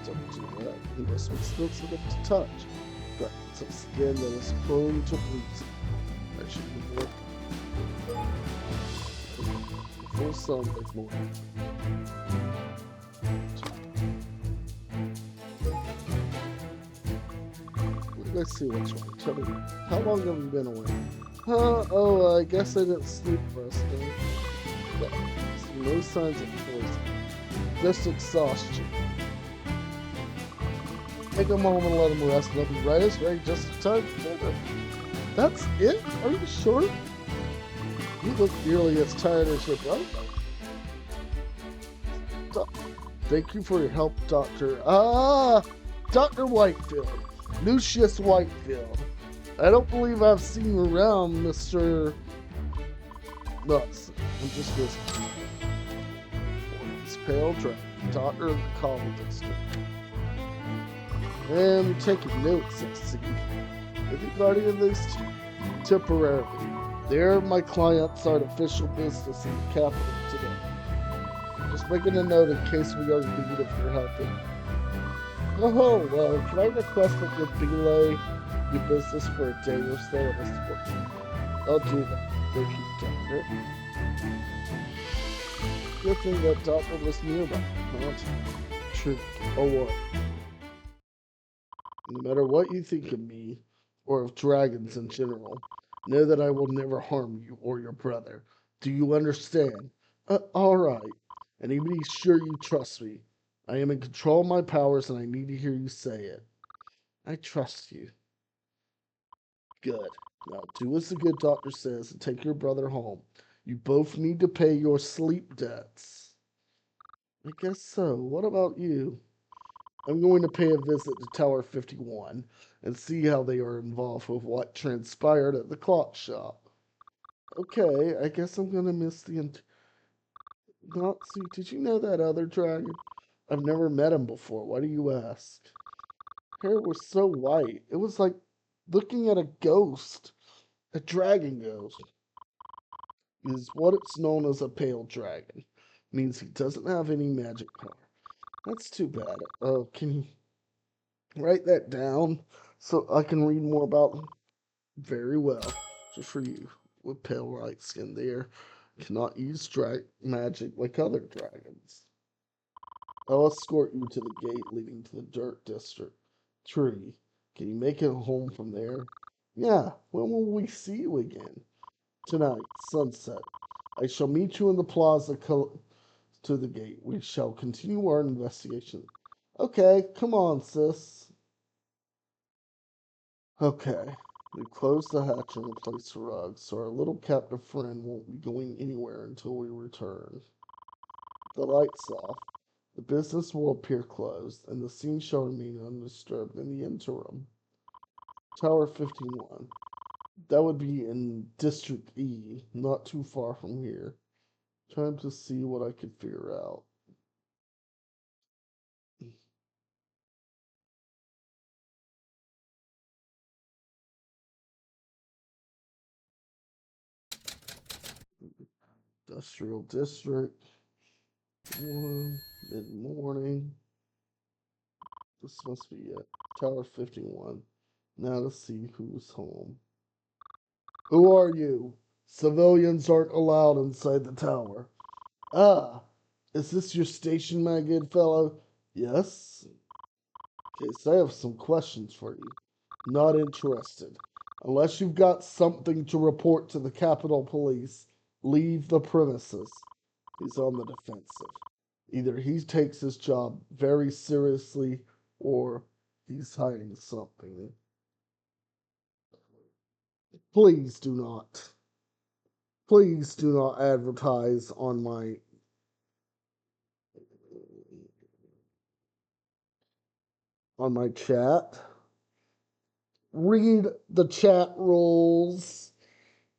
[SPEAKER 1] Don't do that. Investment still so good to touch. Got some skin that is prone to bleed. I should be more. Full sun like more. Let's see what's wrong. Tell me, how long have you been away? Oh, I guess I didn't sleep last night. No signs of poison. Just exhaustion. Take him home and let him rest, and he'll be right as rain just in time for dinner. That's it? Are you sure? You look nearly as tired as your brother. Thank you for your help, Doctor. Dr. Whitefield. Lucius Whitefield. I don't believe I've seen you around, Mr. Nuts. I'm just visiting. This pale dragon, Doctor of the Cobble District. And taking notes, I see. I think guardian this temporarily. They're my client's artificial business in the capital today. Just making a note in case we are in need of your help. Oh, can I request that you belay your business for a day or so at this point? I'll do that. Thank you, Doctor. Good thing that Doctor was nearby, not true. Oh, what? No matter what you think of me, or of dragons in general, know that I will never harm you or your brother. Do you understand? All right. And be sure you trust me. I am in control of my powers and I need to hear you say it. I trust you. Good. Now do as the good doctor says and take your brother home. You both need to pay your sleep debts. I guess so. What about you? I'm going to pay a visit to Tower 51 and see how they are involved with what transpired at the clock shop. Okay, I guess I'm gonna miss the Nazi. Did you know that other dragon? I've never met him before. Why do you ask? Hair was so white. It was like looking at a ghost. A dragon ghost. Is what it's known as a pale dragon. Means he doesn't have any magic power. That's too bad. Oh, can you write that down so I can read more about them? Very well. Just for you. With pale white skin there. Cannot use magic like other dragons. I'll escort you to the gate leading to the Dirt District. Tree, can you make it home from there? Yeah, when will we see you again? Tonight, sunset. I shall meet you in the plaza to the gate. We shall continue our investigation. Okay, come on, sis. Okay, we close the hatch and replace the rug, so our little captive friend won't be going anywhere until we return. The lights off. The business will appear closed, and the scene shall remain undisturbed in the interim. Tower 51. That would be in District E, not too far from here. Trying to see what I could figure out. Industrial District. Mid-morning. This must be it. Tower 51. Now to see who's home. Who are you? Civilians aren't allowed inside the tower. Ah, is this your station, my good fellow? Yes. Okay, so I have some questions for you. Not interested. Unless you've got something to report to the Capitol Police, leave the premises. He's on the defensive. Either he takes his job very seriously or he's hiding something. Please do not. Please do not advertise on my chat. Read the chat rules.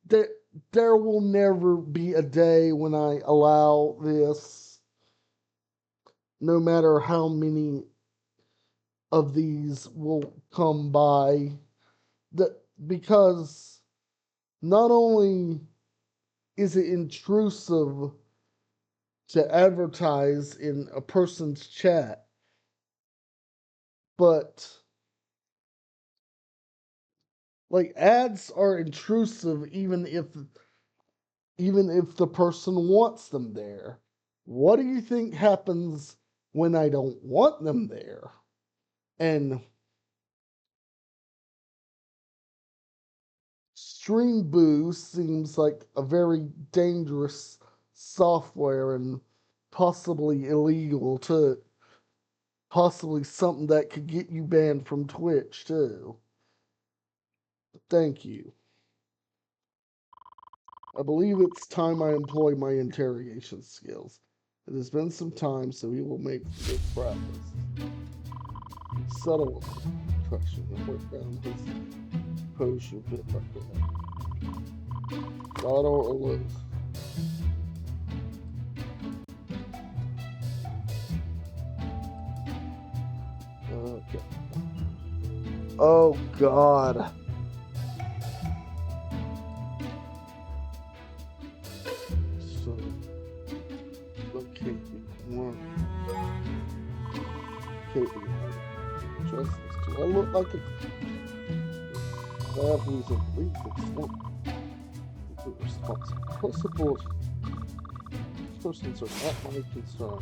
[SPEAKER 1] There will never be a day when I allow this, no matter how many of these will come by. Because not only is it intrusive to advertise in a person's chat, but like ads are intrusive even if the person wants them there. What do you think happens when I don't want them there? And Stream Boost seems like a very dangerous software and possibly illegal too. Possibly something that could get you banned from Twitch too. Thank you. I believe it's time I employ my interrogation skills. It has been some time, so we will make good practice. Settle question and work down his potion bit by bit. Lotto or lose. Okay. Oh God. So, locate one. Locate one. Do I look like a bad who's a lead responsible? Possible persons are not my concern.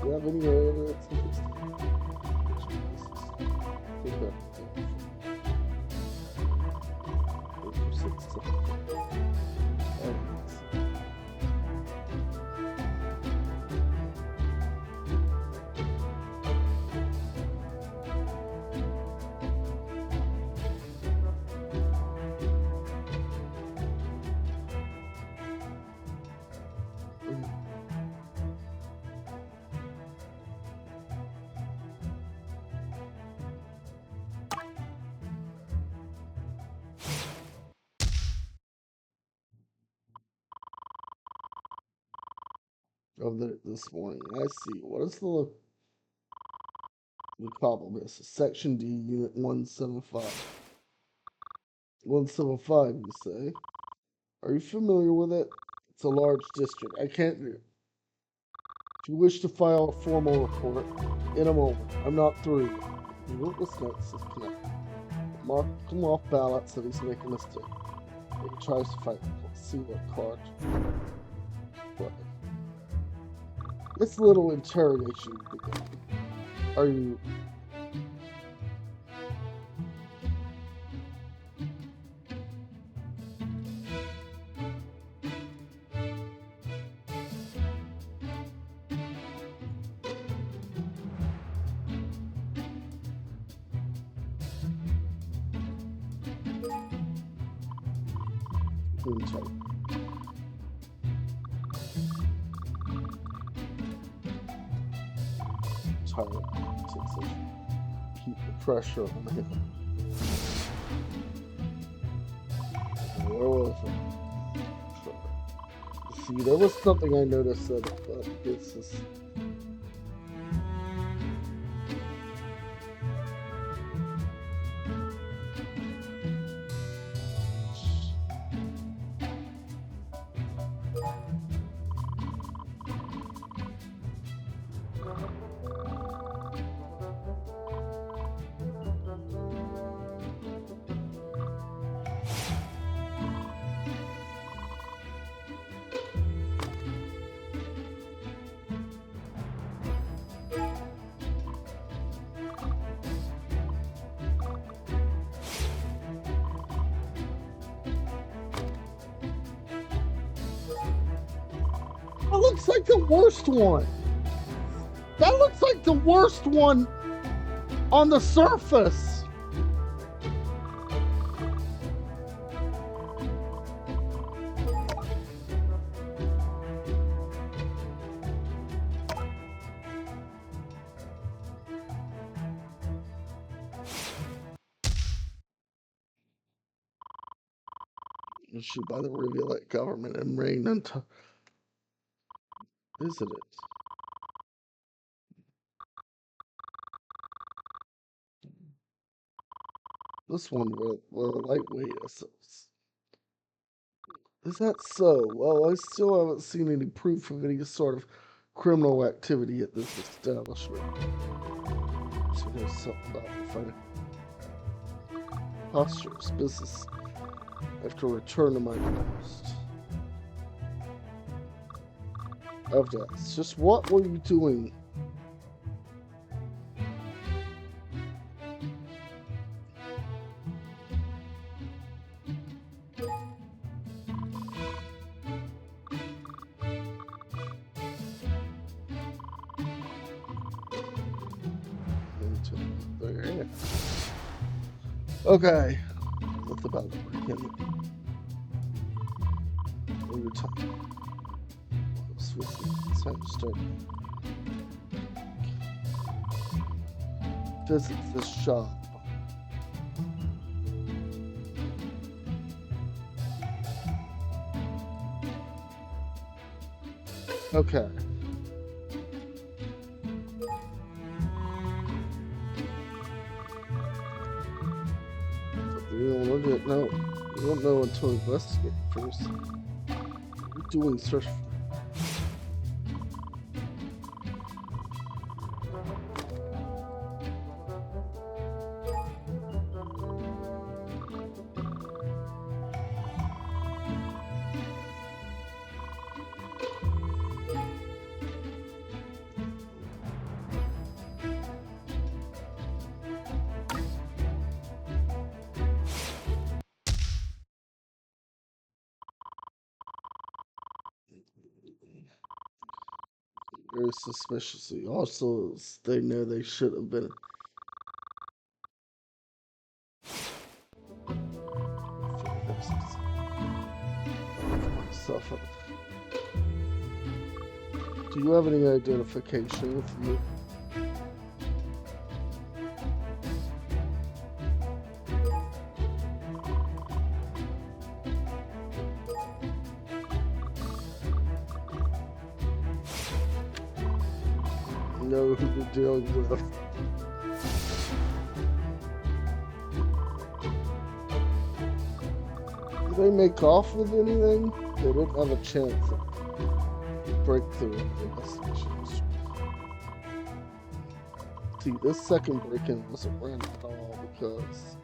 [SPEAKER 1] Do you have any area that's interesting? Of this morning. I see. What is the problem? This Section D, Unit 175. 175, you say? Are you familiar with it? It's a large district. I can't do. If you wish to file a formal report, in a moment. I'm not through. You won't listen to this connected. Mark him off ballots that he's making a mistake. He tries to fight. Let's see what card. What? This little interrogation began. Are you... Tight. Tight. Keep the pressure on him. Where was it? See, there was something I noticed that this is. That looks like the worst one. That looks like the worst one on the surface. Issued by the Rivulet government and reigned until visited. This one will lightweight. Is that so? Well, I still haven't seen any proof of any sort of criminal activity at this establishment. So there's something about the fighting posturous business. I have to return to my post. Evdas, just what were you doing? Okay. What's about him? Over time. It's time to start. Visit this shop. Okay. No, we don't know until we investigate first. We're doing search. Very suspiciously. Also, they know they should have been. Do you have any identification with you? Know who you're dealing with. Did they make off with anything? They didn't have a chance to break through the investigations. See, this second break-in wasn't random at all because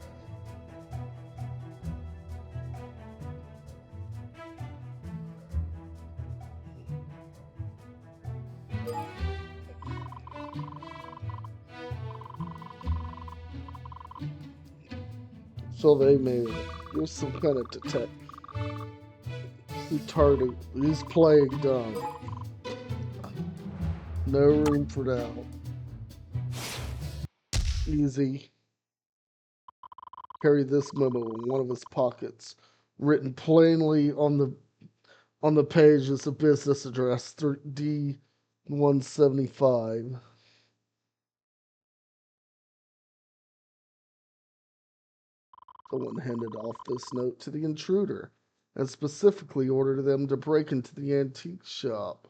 [SPEAKER 1] so they made it. Here's some kind of detect. Retarded. He's playing dumb. No room for doubt. Easy. Carry this memo in one of his pockets. Written plainly on the page is the business address, D175. Someone handed off this note to the intruder and specifically ordered them to break into the antique shop.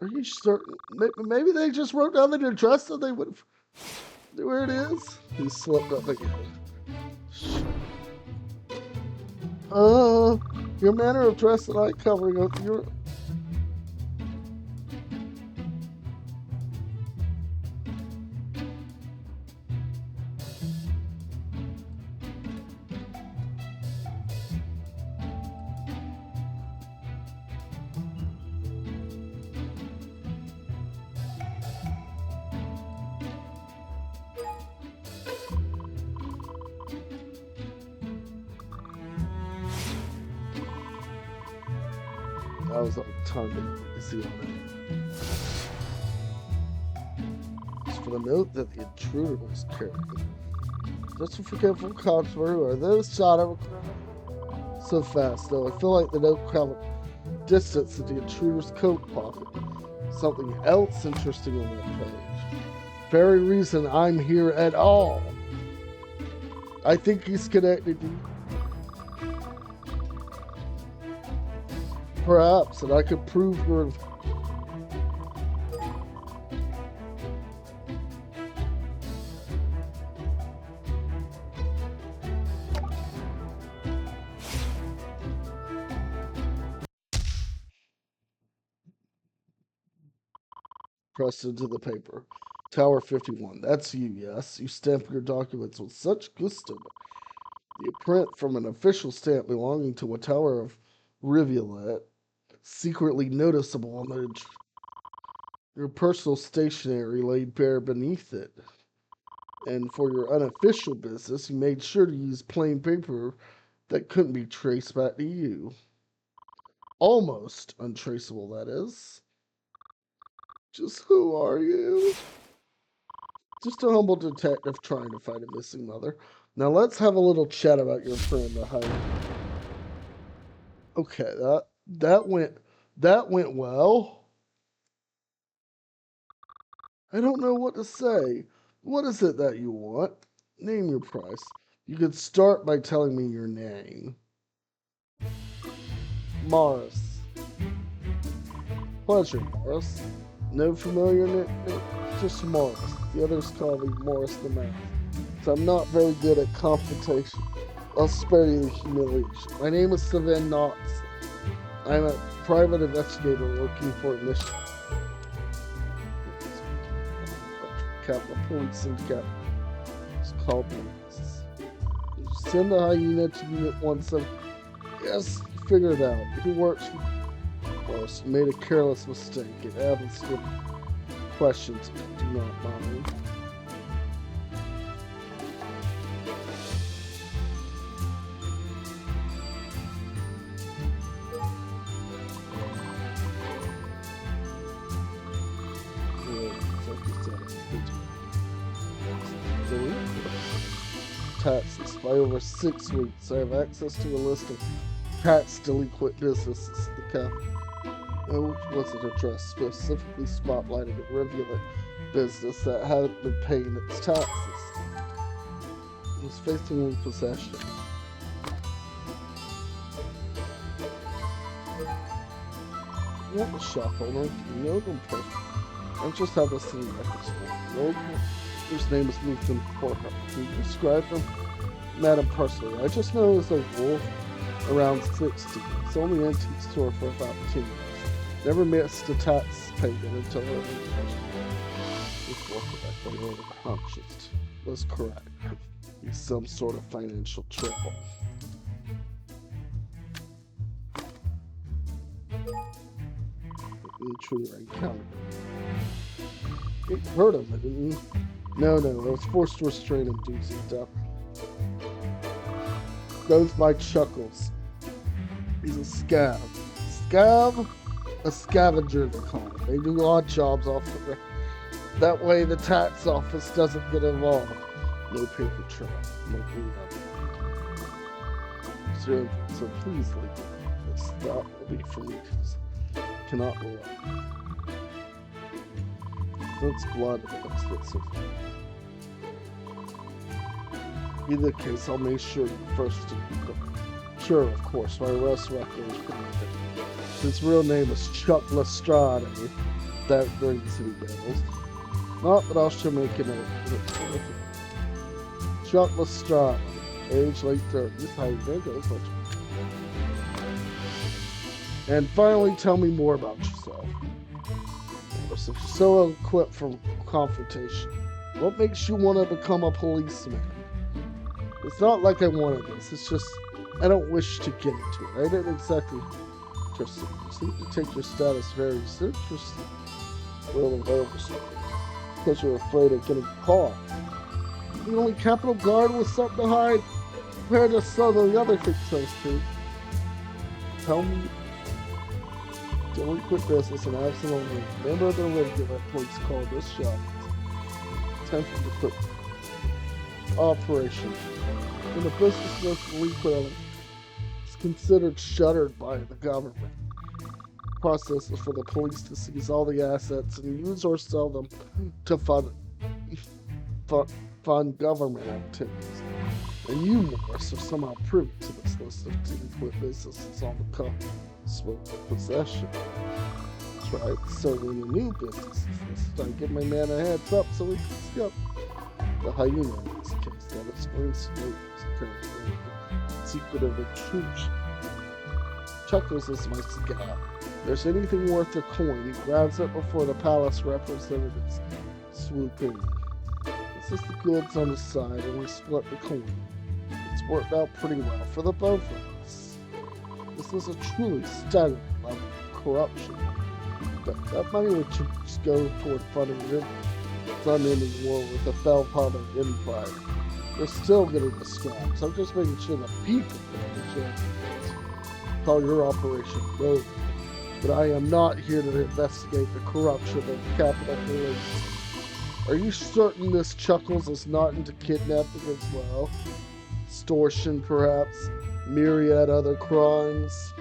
[SPEAKER 1] Are you certain? Maybe they just wrote down the address so they would know where it is? He slipped up again. Your manner of dress and eye covering up your... I was on time to see on it. As for the note that the intruder was carrying, just a forgetful constable who are those shot over so fast, though I feel like the note traveled distance in the intruder's coat pocket. Something else interesting on that page. Very reason I'm here at all. I think he's connected. Perhaps, and I could prove your... Pressed into the paper. Tower 51. That's you, yes. You stamp your documents with such gusto. You print from an official stamp belonging to a tower of rivulet, secretly noticeable on your personal stationery laid bare beneath it. And for your unofficial business, you made sure to use plain paper that couldn't be traced back to you. Almost untraceable, that is. Just who are you? Just a humble detective trying to find a missing mother. Now let's have a little chat about your friend, the Highlander. Okay, that went well. I don't know what to say. What is it that you want? Name your price. You could start by telling me your name. Morris. Pleasure, Morris. No familiar nickname? Just Morris. The others call me Morris the Man. So I'm not very good at confrontation. I'll spare you the humiliation. My name is Sven Knotts. I'm a private investigator working for a mission. Capital Police Syndicate. It's called me. Send the hyena to Unit 17. Yes, figure it out. Who works for... Of course, you made a careless mistake. It happens with questions. Do not mind. Taxes. By over 6 weeks, I have access to a list of tax delinquent businesses in the capital. Which was an address specifically spotlighting a rivulet business that hadn't been paying its taxes. It was facing repossession. You want the shop owner? You know them perfect. I just have a city records for whose name is Luton Porter. Can you describe him? Madam personally, I just know as a wolf around 60. It's only antique store for about 10 years. Never missed a tax payment until early this worker at conscience was correct. He's some sort of financial trouble. Intruder encounter. You heard of it, didn't you? No, I was forced to restrain him due to death. Those my chuckles. He's a scab. Scab? A scavenger, they call it. They do odd jobs off the... That way the tax office doesn't get involved. No paper trail. No cleanup. So please leave this. That will be for me because I cannot go on. That's blood expensive. In either case, I'll make sure you first do. Sure, of course, my arrest record is pretty good. His real name is Chuck Lestrade. That rings any bells. Not that I should make it a Chuck Lestrade, age late 30s, how you goes much. And finally, tell me more about yourself. So equipped for confrontation. What makes you want to become a policeman? It's not like I wanted this. It's just I don't wish to get into it. I didn't exactly. Interesting. You seem to take your status very seriously. Well, because you're afraid of getting caught. The only Capitol Guard with something to hide compared to some of the other fictions too. Tell me. Delinquent business and absolutely member of the regular police called this shot. Attempting to put operation. When the business goes delinquent, it's considered shuttered by the government. Process is for the police to seize all the assets and use or sell them to fund government activities. And you, Morris, are somehow privy to this list of delinquent businesses on the cusp of possession. That's right, so when the new businesses list, I give my man a heads up so we can skip the hyena in this case. That explains the secret of the truth. Chuckles is my scout. If there's anything worth a coin, he grabs it before the palace representatives swoop in. This is the goods on the side, and we split the coin. It's worked out pretty well for the both of us. This is a truly staggering level of corruption. But that money would just go toward funding the unending war with the Bellpother Empire. They're still getting the scraps. I'm just making sure the people get the chance. Call your operation Rogue. But I am not here to investigate the corruption of the Capitol Police. Are you certain this Chuckles is not into kidnapping as well? Extortion, perhaps? Myriad other crimes?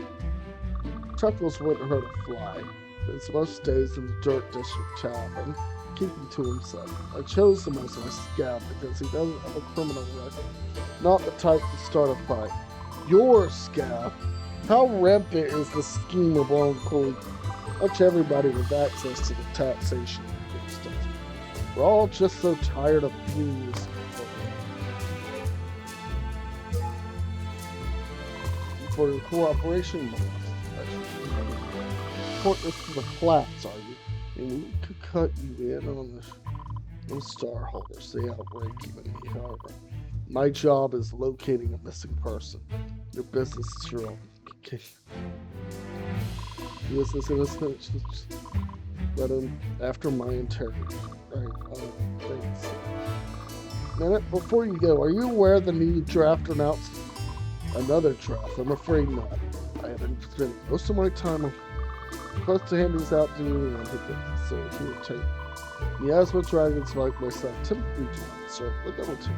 [SPEAKER 1] Chuckles wouldn't hurt a fly. Spends most days in the Dirt District Tavern, keeping to himself. I chose him as my scout because he doesn't have a criminal record. Not the type to start a fight. Your scout? How rampant is the scheme of own police? Much everybody with access to the taxation against us. We're all just so tired of being this. For your cooperation, report this to the Flats, are you? And we could cut you in on the star holders. They outrank you and me, however. My job is locating a missing person. Your business is your own. Okay. This is innocent. Just let him after my interrogation. Right. Thanks. Minute, before you go, are you aware of the new draft announced? Another draft? I'm afraid not. I have been spending most of my time supposed to hand these out to you and so if you would take Miasma Dragons like myself typically do not serve the military.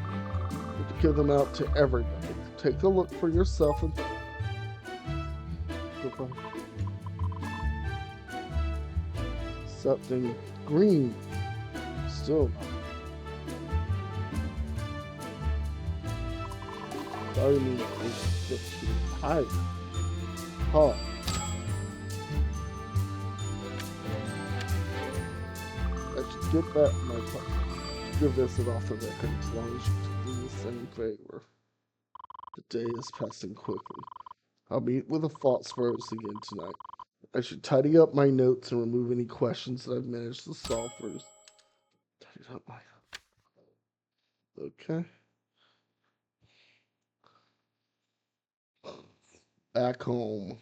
[SPEAKER 1] You have to give them out to everybody. Take a look for yourself and goodbye. Something green. Still not. Sorry, me get too high. Huh. I should get that in my pocket. Give this it off the record as long as you do the same favor. The day is passing quickly. I'll meet with the Phosphorus again tonight. I should tidy up my notes and remove any questions that I've managed to solve first. Tidy up my... Okay. Back home.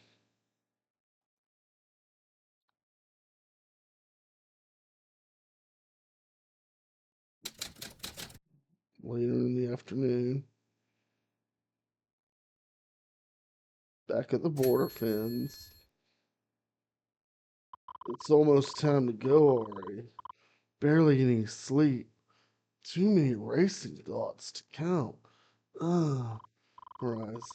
[SPEAKER 1] Later in the afternoon. Back at the border fence. It's almost time to go already. Barely getting sleep. Too many racing thoughts to count. Ugh. Rise.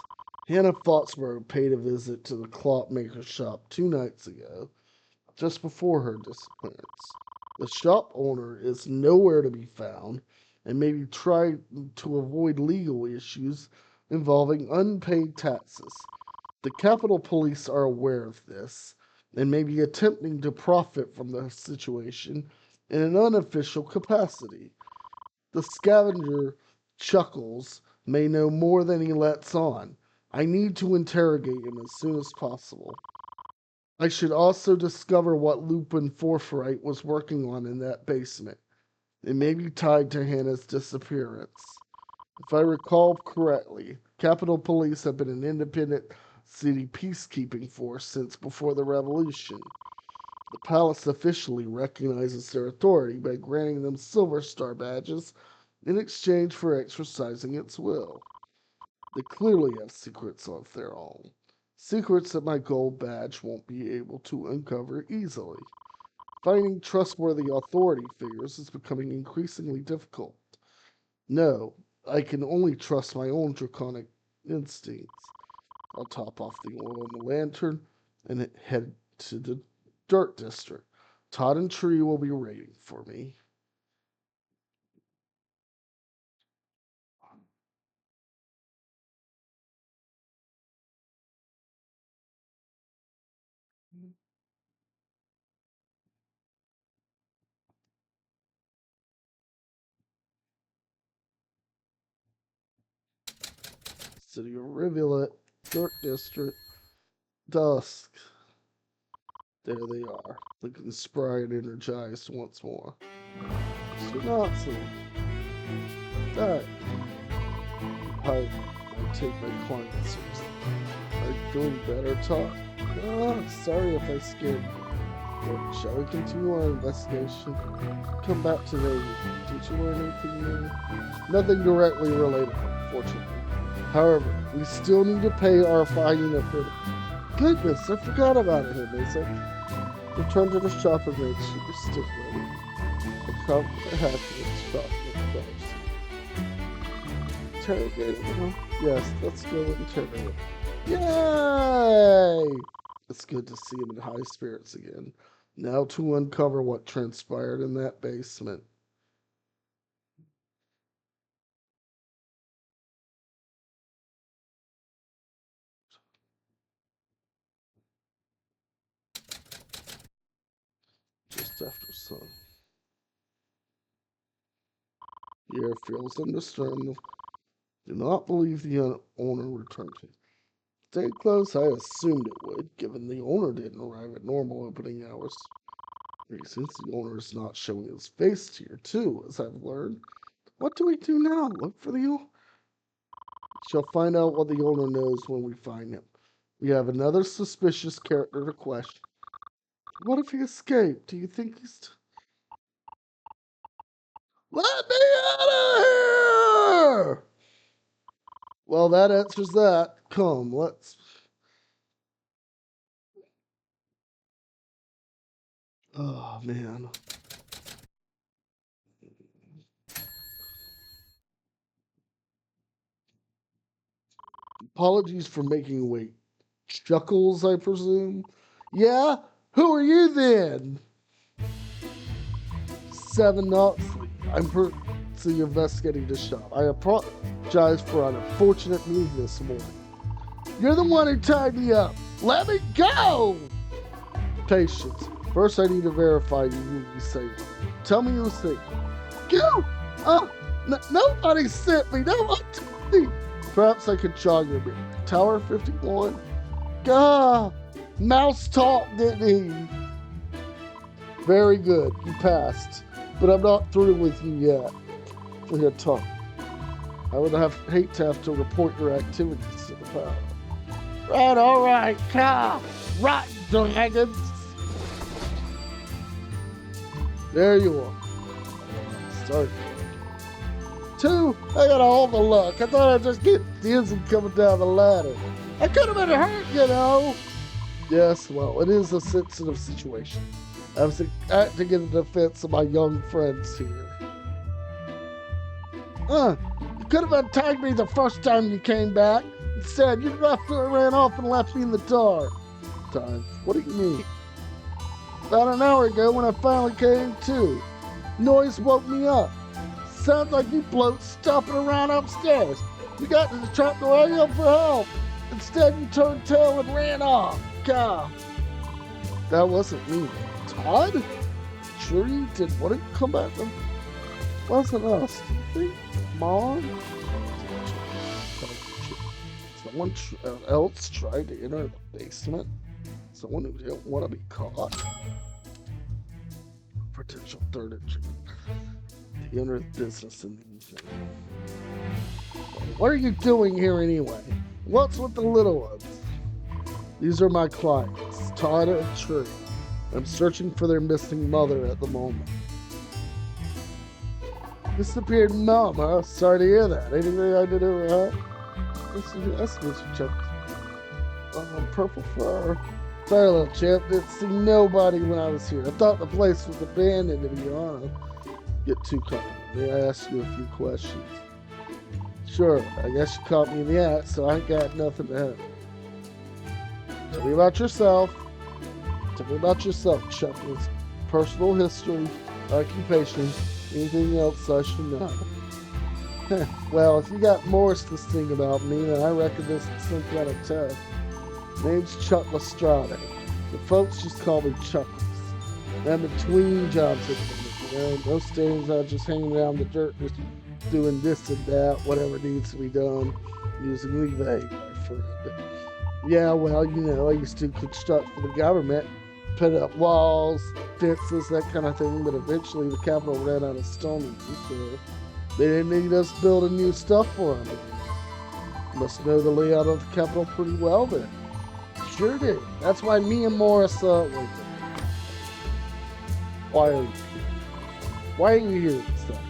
[SPEAKER 1] Hannah Foxborough paid a visit to the clockmaker's shop 2 nights ago, just before her disappearance. The shop owner is nowhere to be found and maybe tried to avoid legal issues involving unpaid taxes. The Capitol Police are aware of this and may be attempting to profit from the situation in an unofficial capacity. The scavenger Chuckles may know more than he lets on. I need to interrogate him as soon as possible. I should also discover what Lupin Forthright was working on in that basement. It may be tied to Hannah's disappearance. If I recall correctly, Capitol Police have been an independent city peacekeeping force since before the revolution. The palace officially recognizes their authority by granting them Silver Star badges in exchange for exercising its will. They clearly have secrets of their own. Secrets that my gold badge won't be able to uncover easily. Finding trustworthy authority figures is becoming increasingly difficult. No, I can only trust my own draconic instincts. I'll top off the oil on the lantern and head to the dirt district. Todd and Tree will be waiting for me. City of Rivulet, Dirt District, dusk. There they are, looking spry and energized once more. Mr. Knoxley. That. I take my client seriously. Are you feeling better, Todd? Sorry if I scared you. Look, shall we continue our investigation? Come back today. Did you learn anything new? Nothing directly related, unfortunately. However, we still need to pay our fining offender. Goodness, I forgot about it, Mesa. Return to the shop and make sure you're still ready. The cup had to shop with clothes. Interrogate him? Yes, let's go interrogate him. Yay! It's good to see him in high spirits again. Now to uncover what transpired in that basement. Just after sun. The air feels undisturbed. Do not believe the owner returned. Stay close, I assumed it would, given the owner didn't arrive at normal opening hours. Since the owner is not showing his face here, too, as I've learned. What do we do now? Look for the owner? Shall find out what the owner knows when we find him. We have another suspicious character to question. What if he escaped? Do you think he's... Let me out of here! Well, that answers that. Come, let's... Oh, man. Apologies for making you wait. Chuckles, I presume? Yeah? Who are you then? 7 Knoxley. I'm investigating the shop. I apologize for an unfortunate move this morning. You're the one who tied me up. Let me go! Patience. First, I need to verify you say. Tell me you say. Go! Nobody sent me. Nobody. Perhaps I could jog your memory. Tower 51. Gah! Mouse talk, didn't he? Very good. You passed. But I'm not through with you yet. For your talk. I would hate to have to report your activities to the power. Right, all right. Right, dragons. There you are. Start. 2, I got all the luck. I thought I'd just get dizzy coming down the ladder. I could have been hurt, you know. Yes, well, it is a sensitive situation. I was acting in defense of my young friends here. You could have untied me the first time you came back. instead. You ran off and left me in the dark. Todd, what do you mean? About an hour ago when I finally came to. Noise woke me up. Sounds like you blokes stomping around upstairs. You got to the trapdoor, I yelled for help. Instead, you turned tail and ran off. God. That wasn't me. Todd? Sure you did. What did you come back from? Wasn't us. Do you think Mom? Someone else tried to enter the basement? Someone who didn't want to be caught? Potential third agent. He entered business in the evening. What are you doing here anyway? What's with the little ones? These are my clients, Todd and Tree. I'm searching for their missing mother at the moment. Disappeared mom, huh? Sorry to hear that. Anything I did to help? That's Mr. Chuck. Purple fur. Sorry, little chap. Didn't see nobody when I was here. I thought the place was abandoned, to be honest. Get too comfortable. May I ask you a few questions? Sure. I guess you caught me in the act, so I ain't got nothing to help. Tell me about yourself. Tell me about yourself, Chuckles. Personal history, occupation, anything else I should know. Well, if you got Morris to sing about me, then I reckon this is some kind of test. Name's Chuck Lestrade. The folks just call me Chuckles. I'm between jobs at the moment, Most days I just hang around the dirt, just doing this and that, whatever needs to be done, using vague, my friend. Yeah, well, I used to construct for the government, put up walls, fences, that kind of thing, but eventually the Capitol ran out of stone, so they didn't need us building new stuff for them. Must know the layout of the Capitol pretty well then. Sure did. That's why me and Morris, Why are you here? Why are you here this time?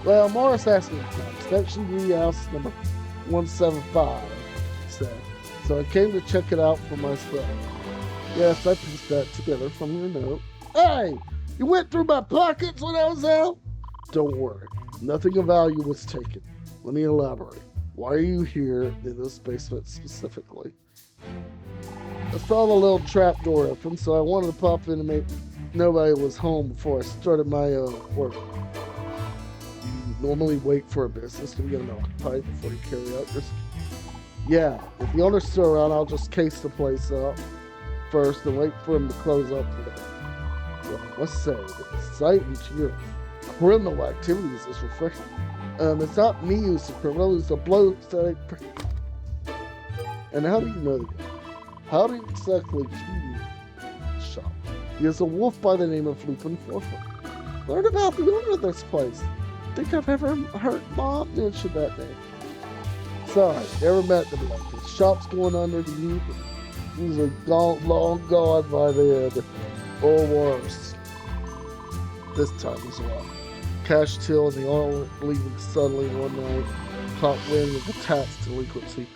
[SPEAKER 1] Well, Morris asked me to come. Section D, house number 175, said. So I came to check it out for myself. Yes, I pieced that together from your note. Hey! You went through my pockets when I was out? Don't worry. Nothing of value was taken. Let me elaborate. Why are you here in this basement specifically? I saw the little trap door open, so I wanted to pop in and make nobody was home before I started my work. You normally wait for a business to be unoccupied before you carry out your... Yeah, if the owner's still around, I'll just case the place up first and wait for him to close up for that. Well, I must say, the insight into your criminal activities is refreshing. It's not me who's the criminal, it's the bloke that I... And how do you know that? How do you exactly keep shop? He is a wolf by the name of Lupin Fourfoot. Learn about the owner of this place. Think I've ever heard Mom mention that name. Sorry, never met the bloke. His shop's going underneath. He's long gone by then. Or worse. This time as well. Cash till and the owner leaving suddenly one night. Caught wind of the tax delinquency.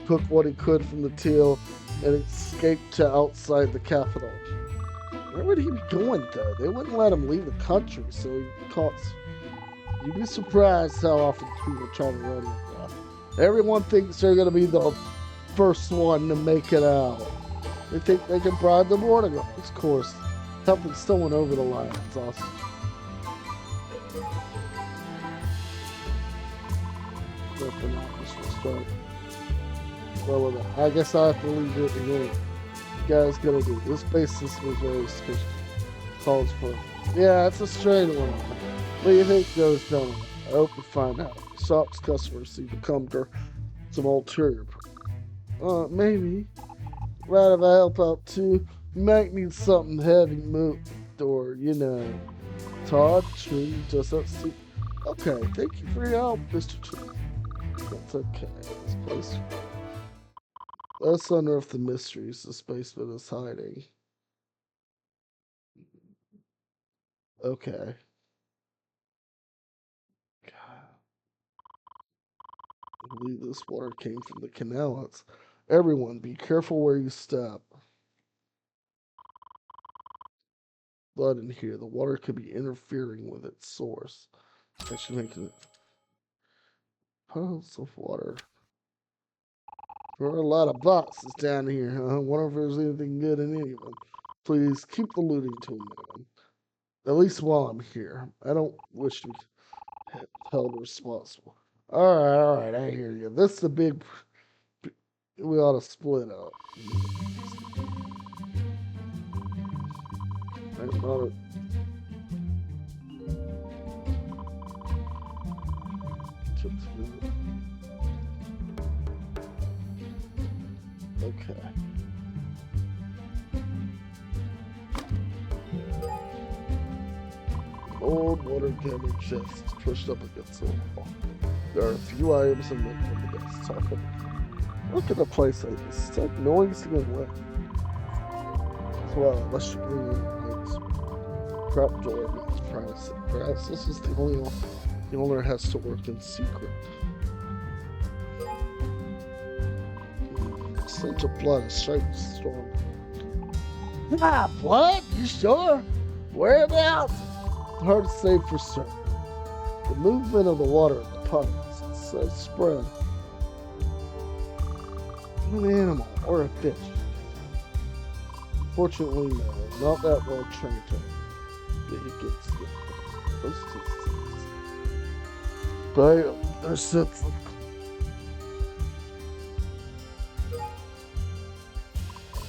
[SPEAKER 1] Took what he could from the till and escaped to outside the capital. Where would he be going though? They wouldn't let him leave the country, so he caught... You'd be surprised how often people try to run him down. Everyone thinks they're going to be the first one to make it out. They think they can bribe the border guards, of course. Helping someone over the line is awesome. Well, I guess I have to leave it in here. Guys gonna do this basis was very suspicious. Calls for... Yeah, it's a straight one. What do you think goes down? I hope to find out. Shop's customers seem to come to some ulterior. Maybe. Right, if I help out too, you might need something heavy moved, or, Todd, Tree, just up see. Okay, thank you for your help, Mr. Tree. That's okay. This place... Let's unearth the mysteries this basement is hiding. Okay. God. I believe this water came from the canal. Everyone, be careful where you step. Blood in here. The water could be interfering with its source. I should make it... Puddles of water. There are a lot of boxes down here, huh? I wonder if there's anything good in any of them. Please keep the looting to a minimum. At least while I'm here. I don't wish to be held responsible. Alright, I hear you. This is a big... We ought to split up. I'm not... Okay. Old water cannon chest pushed up against the wall. There are a few items in the desktop. Look at a place like this. It's like noisy and wet. Well, unless you bring in this trapdoor means privacy. Perhaps this is the only the owner has to work in secret. Scent of blood, a straight storm. Ah, blood? You sure? Whereabouts? Hard to say for certain. The movement of the water in the puddles is spread. An animal or a fish. Fortunately, no, not that well trained to it gets close to but there's sense.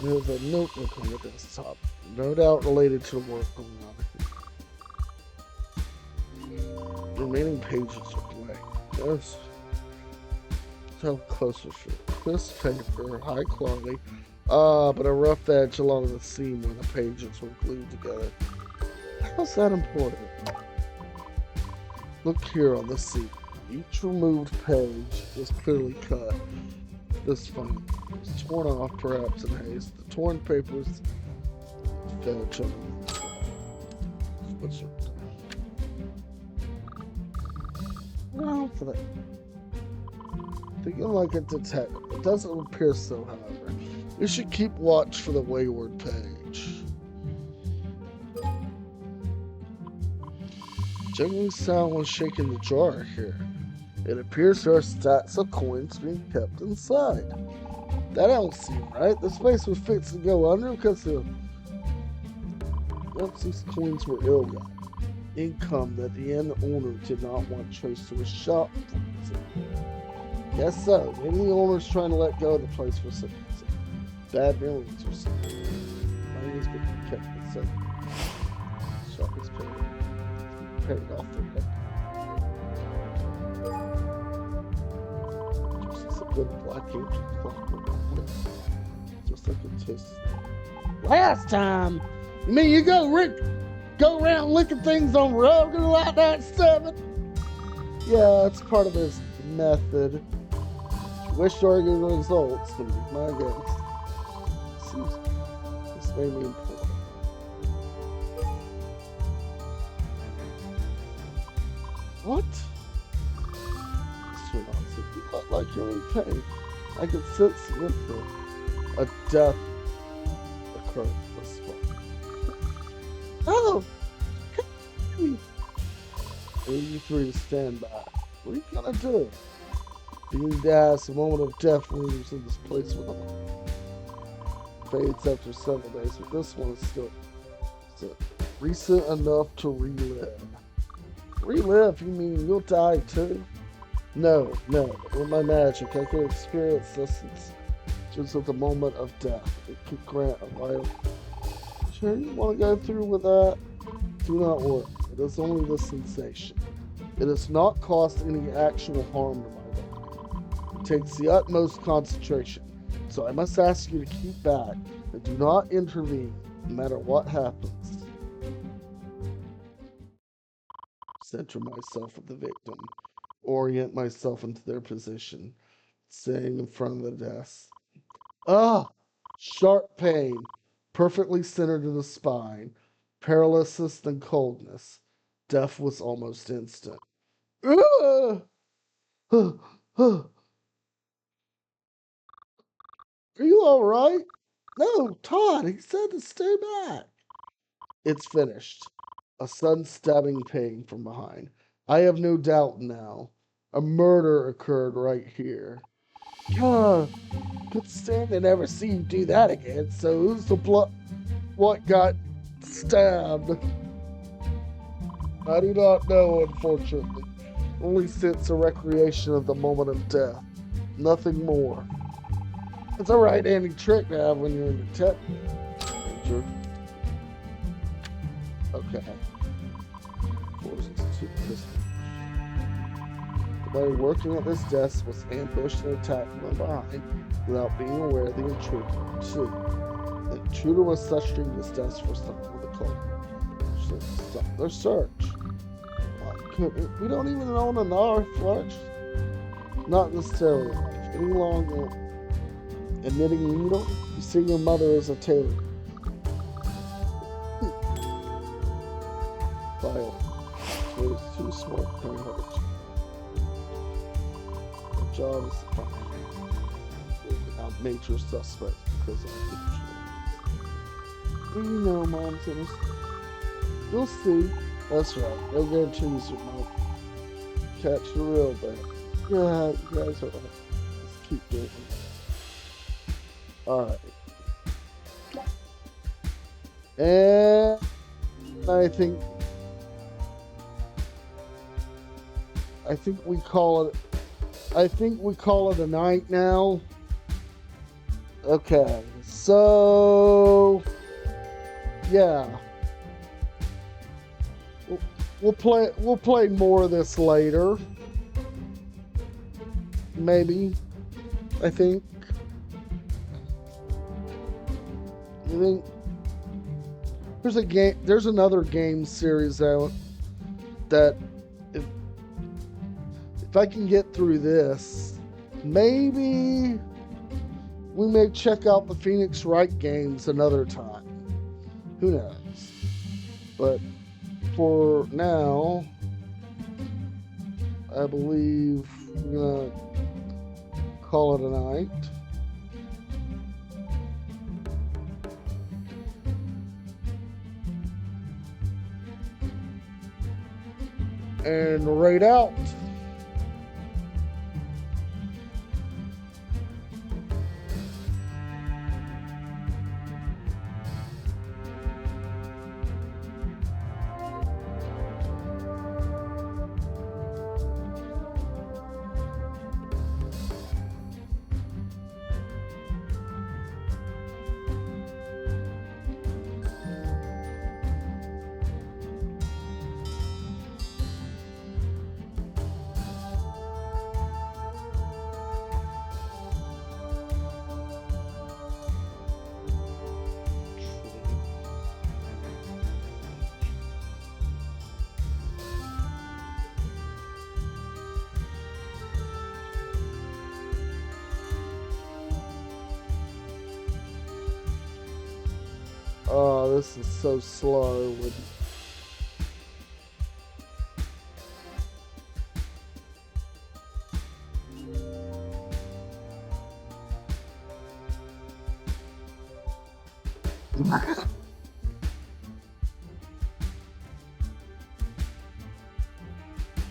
[SPEAKER 1] There's a notebook on the desktop, no doubt related to the work going on here. The remaining pages are blank. There's so closer to it. This paper, high quality, but a rough edge along the seam where the pages were glued together. How's that important? Look here on the seam. Each removed page is clearly cut. This fine is torn off, perhaps in haste. The torn papers fetch on what's it? Well, for that. Thinking like a detective. It doesn't appear so, however. You should keep watch for the wayward page. Jingling sound was shaking the jar here. It appears there are stacks of coins being kept inside. That don't seem right. This place was fixed to go under because these coins were ill-gotten. Income that the inn owner did not want traced to his shop. Guess so. Maybe the owner's trying to let go of the place for some reason. Bad feelings or something. Money is being kept inside. Shop is paid off for it. Just a good black ink clock. Just like it tastes. Last time! You mean you go around licking things on Rogan like that, Seven? Yeah, it's part of his method. Wish to argue the results, to be my guess. This may be important. What? This you look like you're in pain. I could sense the influence. A death occurred this spot. Oh! I need you three to stand by. What are you gonna do? Being dash, a moment of death looms in this place with them. Fades after several days, but this one is still recent enough to relive. Relive? You mean you'll die too? No. With my magic, I can experience this just at the moment of death. It could grant a vital. Sure, you want to go through with that? Do not worry. It is only the sensation. It does not cause any actual harm to my body. It takes the utmost concentration. So I must ask you to keep back and do not intervene, no matter what happens. Center myself with the victim. Orient myself into their position. Staying in front of the desk. Ah! Sharp pain. Perfectly centered in the spine. Paralysis and coldness. Death was almost instant. Are you alright? No, Todd, he said to stay back. It's finished. A sudden stabbing pain from behind. I have no doubt now. A murder occurred right here. God, could stand to never see you do that again. So who's the what got stabbed? I do not know, unfortunately. Only sense a recreation of the moment of death. Nothing more. It's a right handy trick to have when you're in a detective. Okay. Forces to prison. The man working at this desk was ambushed and attacked from behind without being aware of the intruder, too. The intruder was searching this desk for something with a cloak. Should stop their search. We don't even own an Fletch. Not necessarily. Any longer. A knitting needle? You see, your mother is a tailor. File. It was too smart to hurt. The job is to find out major suspects because of the insurance. You know, Mom's innocent. You'll see. That's right. They're going to choose your mom. Catch the real bad. Yeah, you guys are right. Let's keep doing it. Alright. And I think we call it a night now. Okay. So yeah. We'll play more of this later. Maybe. I think. There's another game series out that if I can get through this, maybe we may check out the Phoenix Wright games another time. Who knows? But for now, I believe we're gonna call it a night. And raid out. Oh, this is so slow.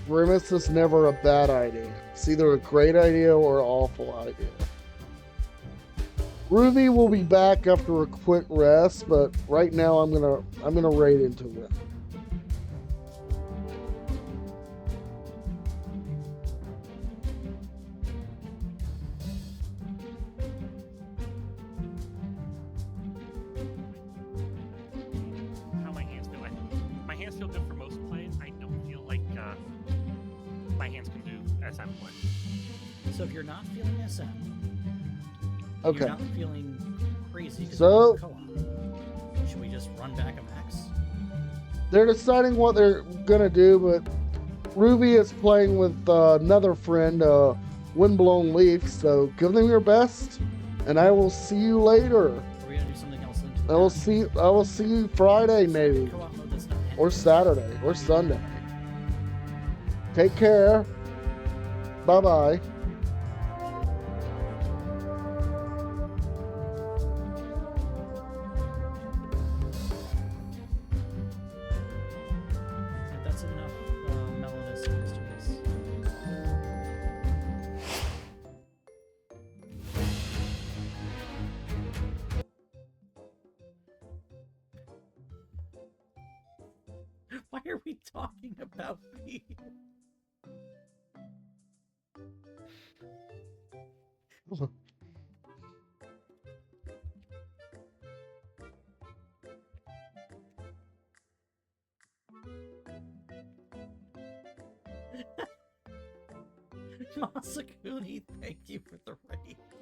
[SPEAKER 1] Grimace is never a bad idea. It's either a great idea or an awful idea. Ruby will be back after a quick rest, but right now I'm gonna raid into it.
[SPEAKER 2] How my hands feel? My hands feel good for most plays. I don't feel like my hands can do SM play.
[SPEAKER 3] So if you're not feeling SM,
[SPEAKER 1] okay.
[SPEAKER 3] You're not feeling crazy.
[SPEAKER 1] So
[SPEAKER 3] co-op. Should we just run back a max?
[SPEAKER 1] They're deciding what they're gonna do, but Ruby is playing with another friend, Windblown Leaf. So give them your best, and I will see you later.
[SPEAKER 3] Are we gonna do something else?
[SPEAKER 1] I will see you Friday maybe,
[SPEAKER 3] Co-op mode that's not
[SPEAKER 1] or Saturday, or Sunday. Take care. Bye bye.
[SPEAKER 3] If that's enough Melanus to this. talking about me? Masakuni, thank you for the raid.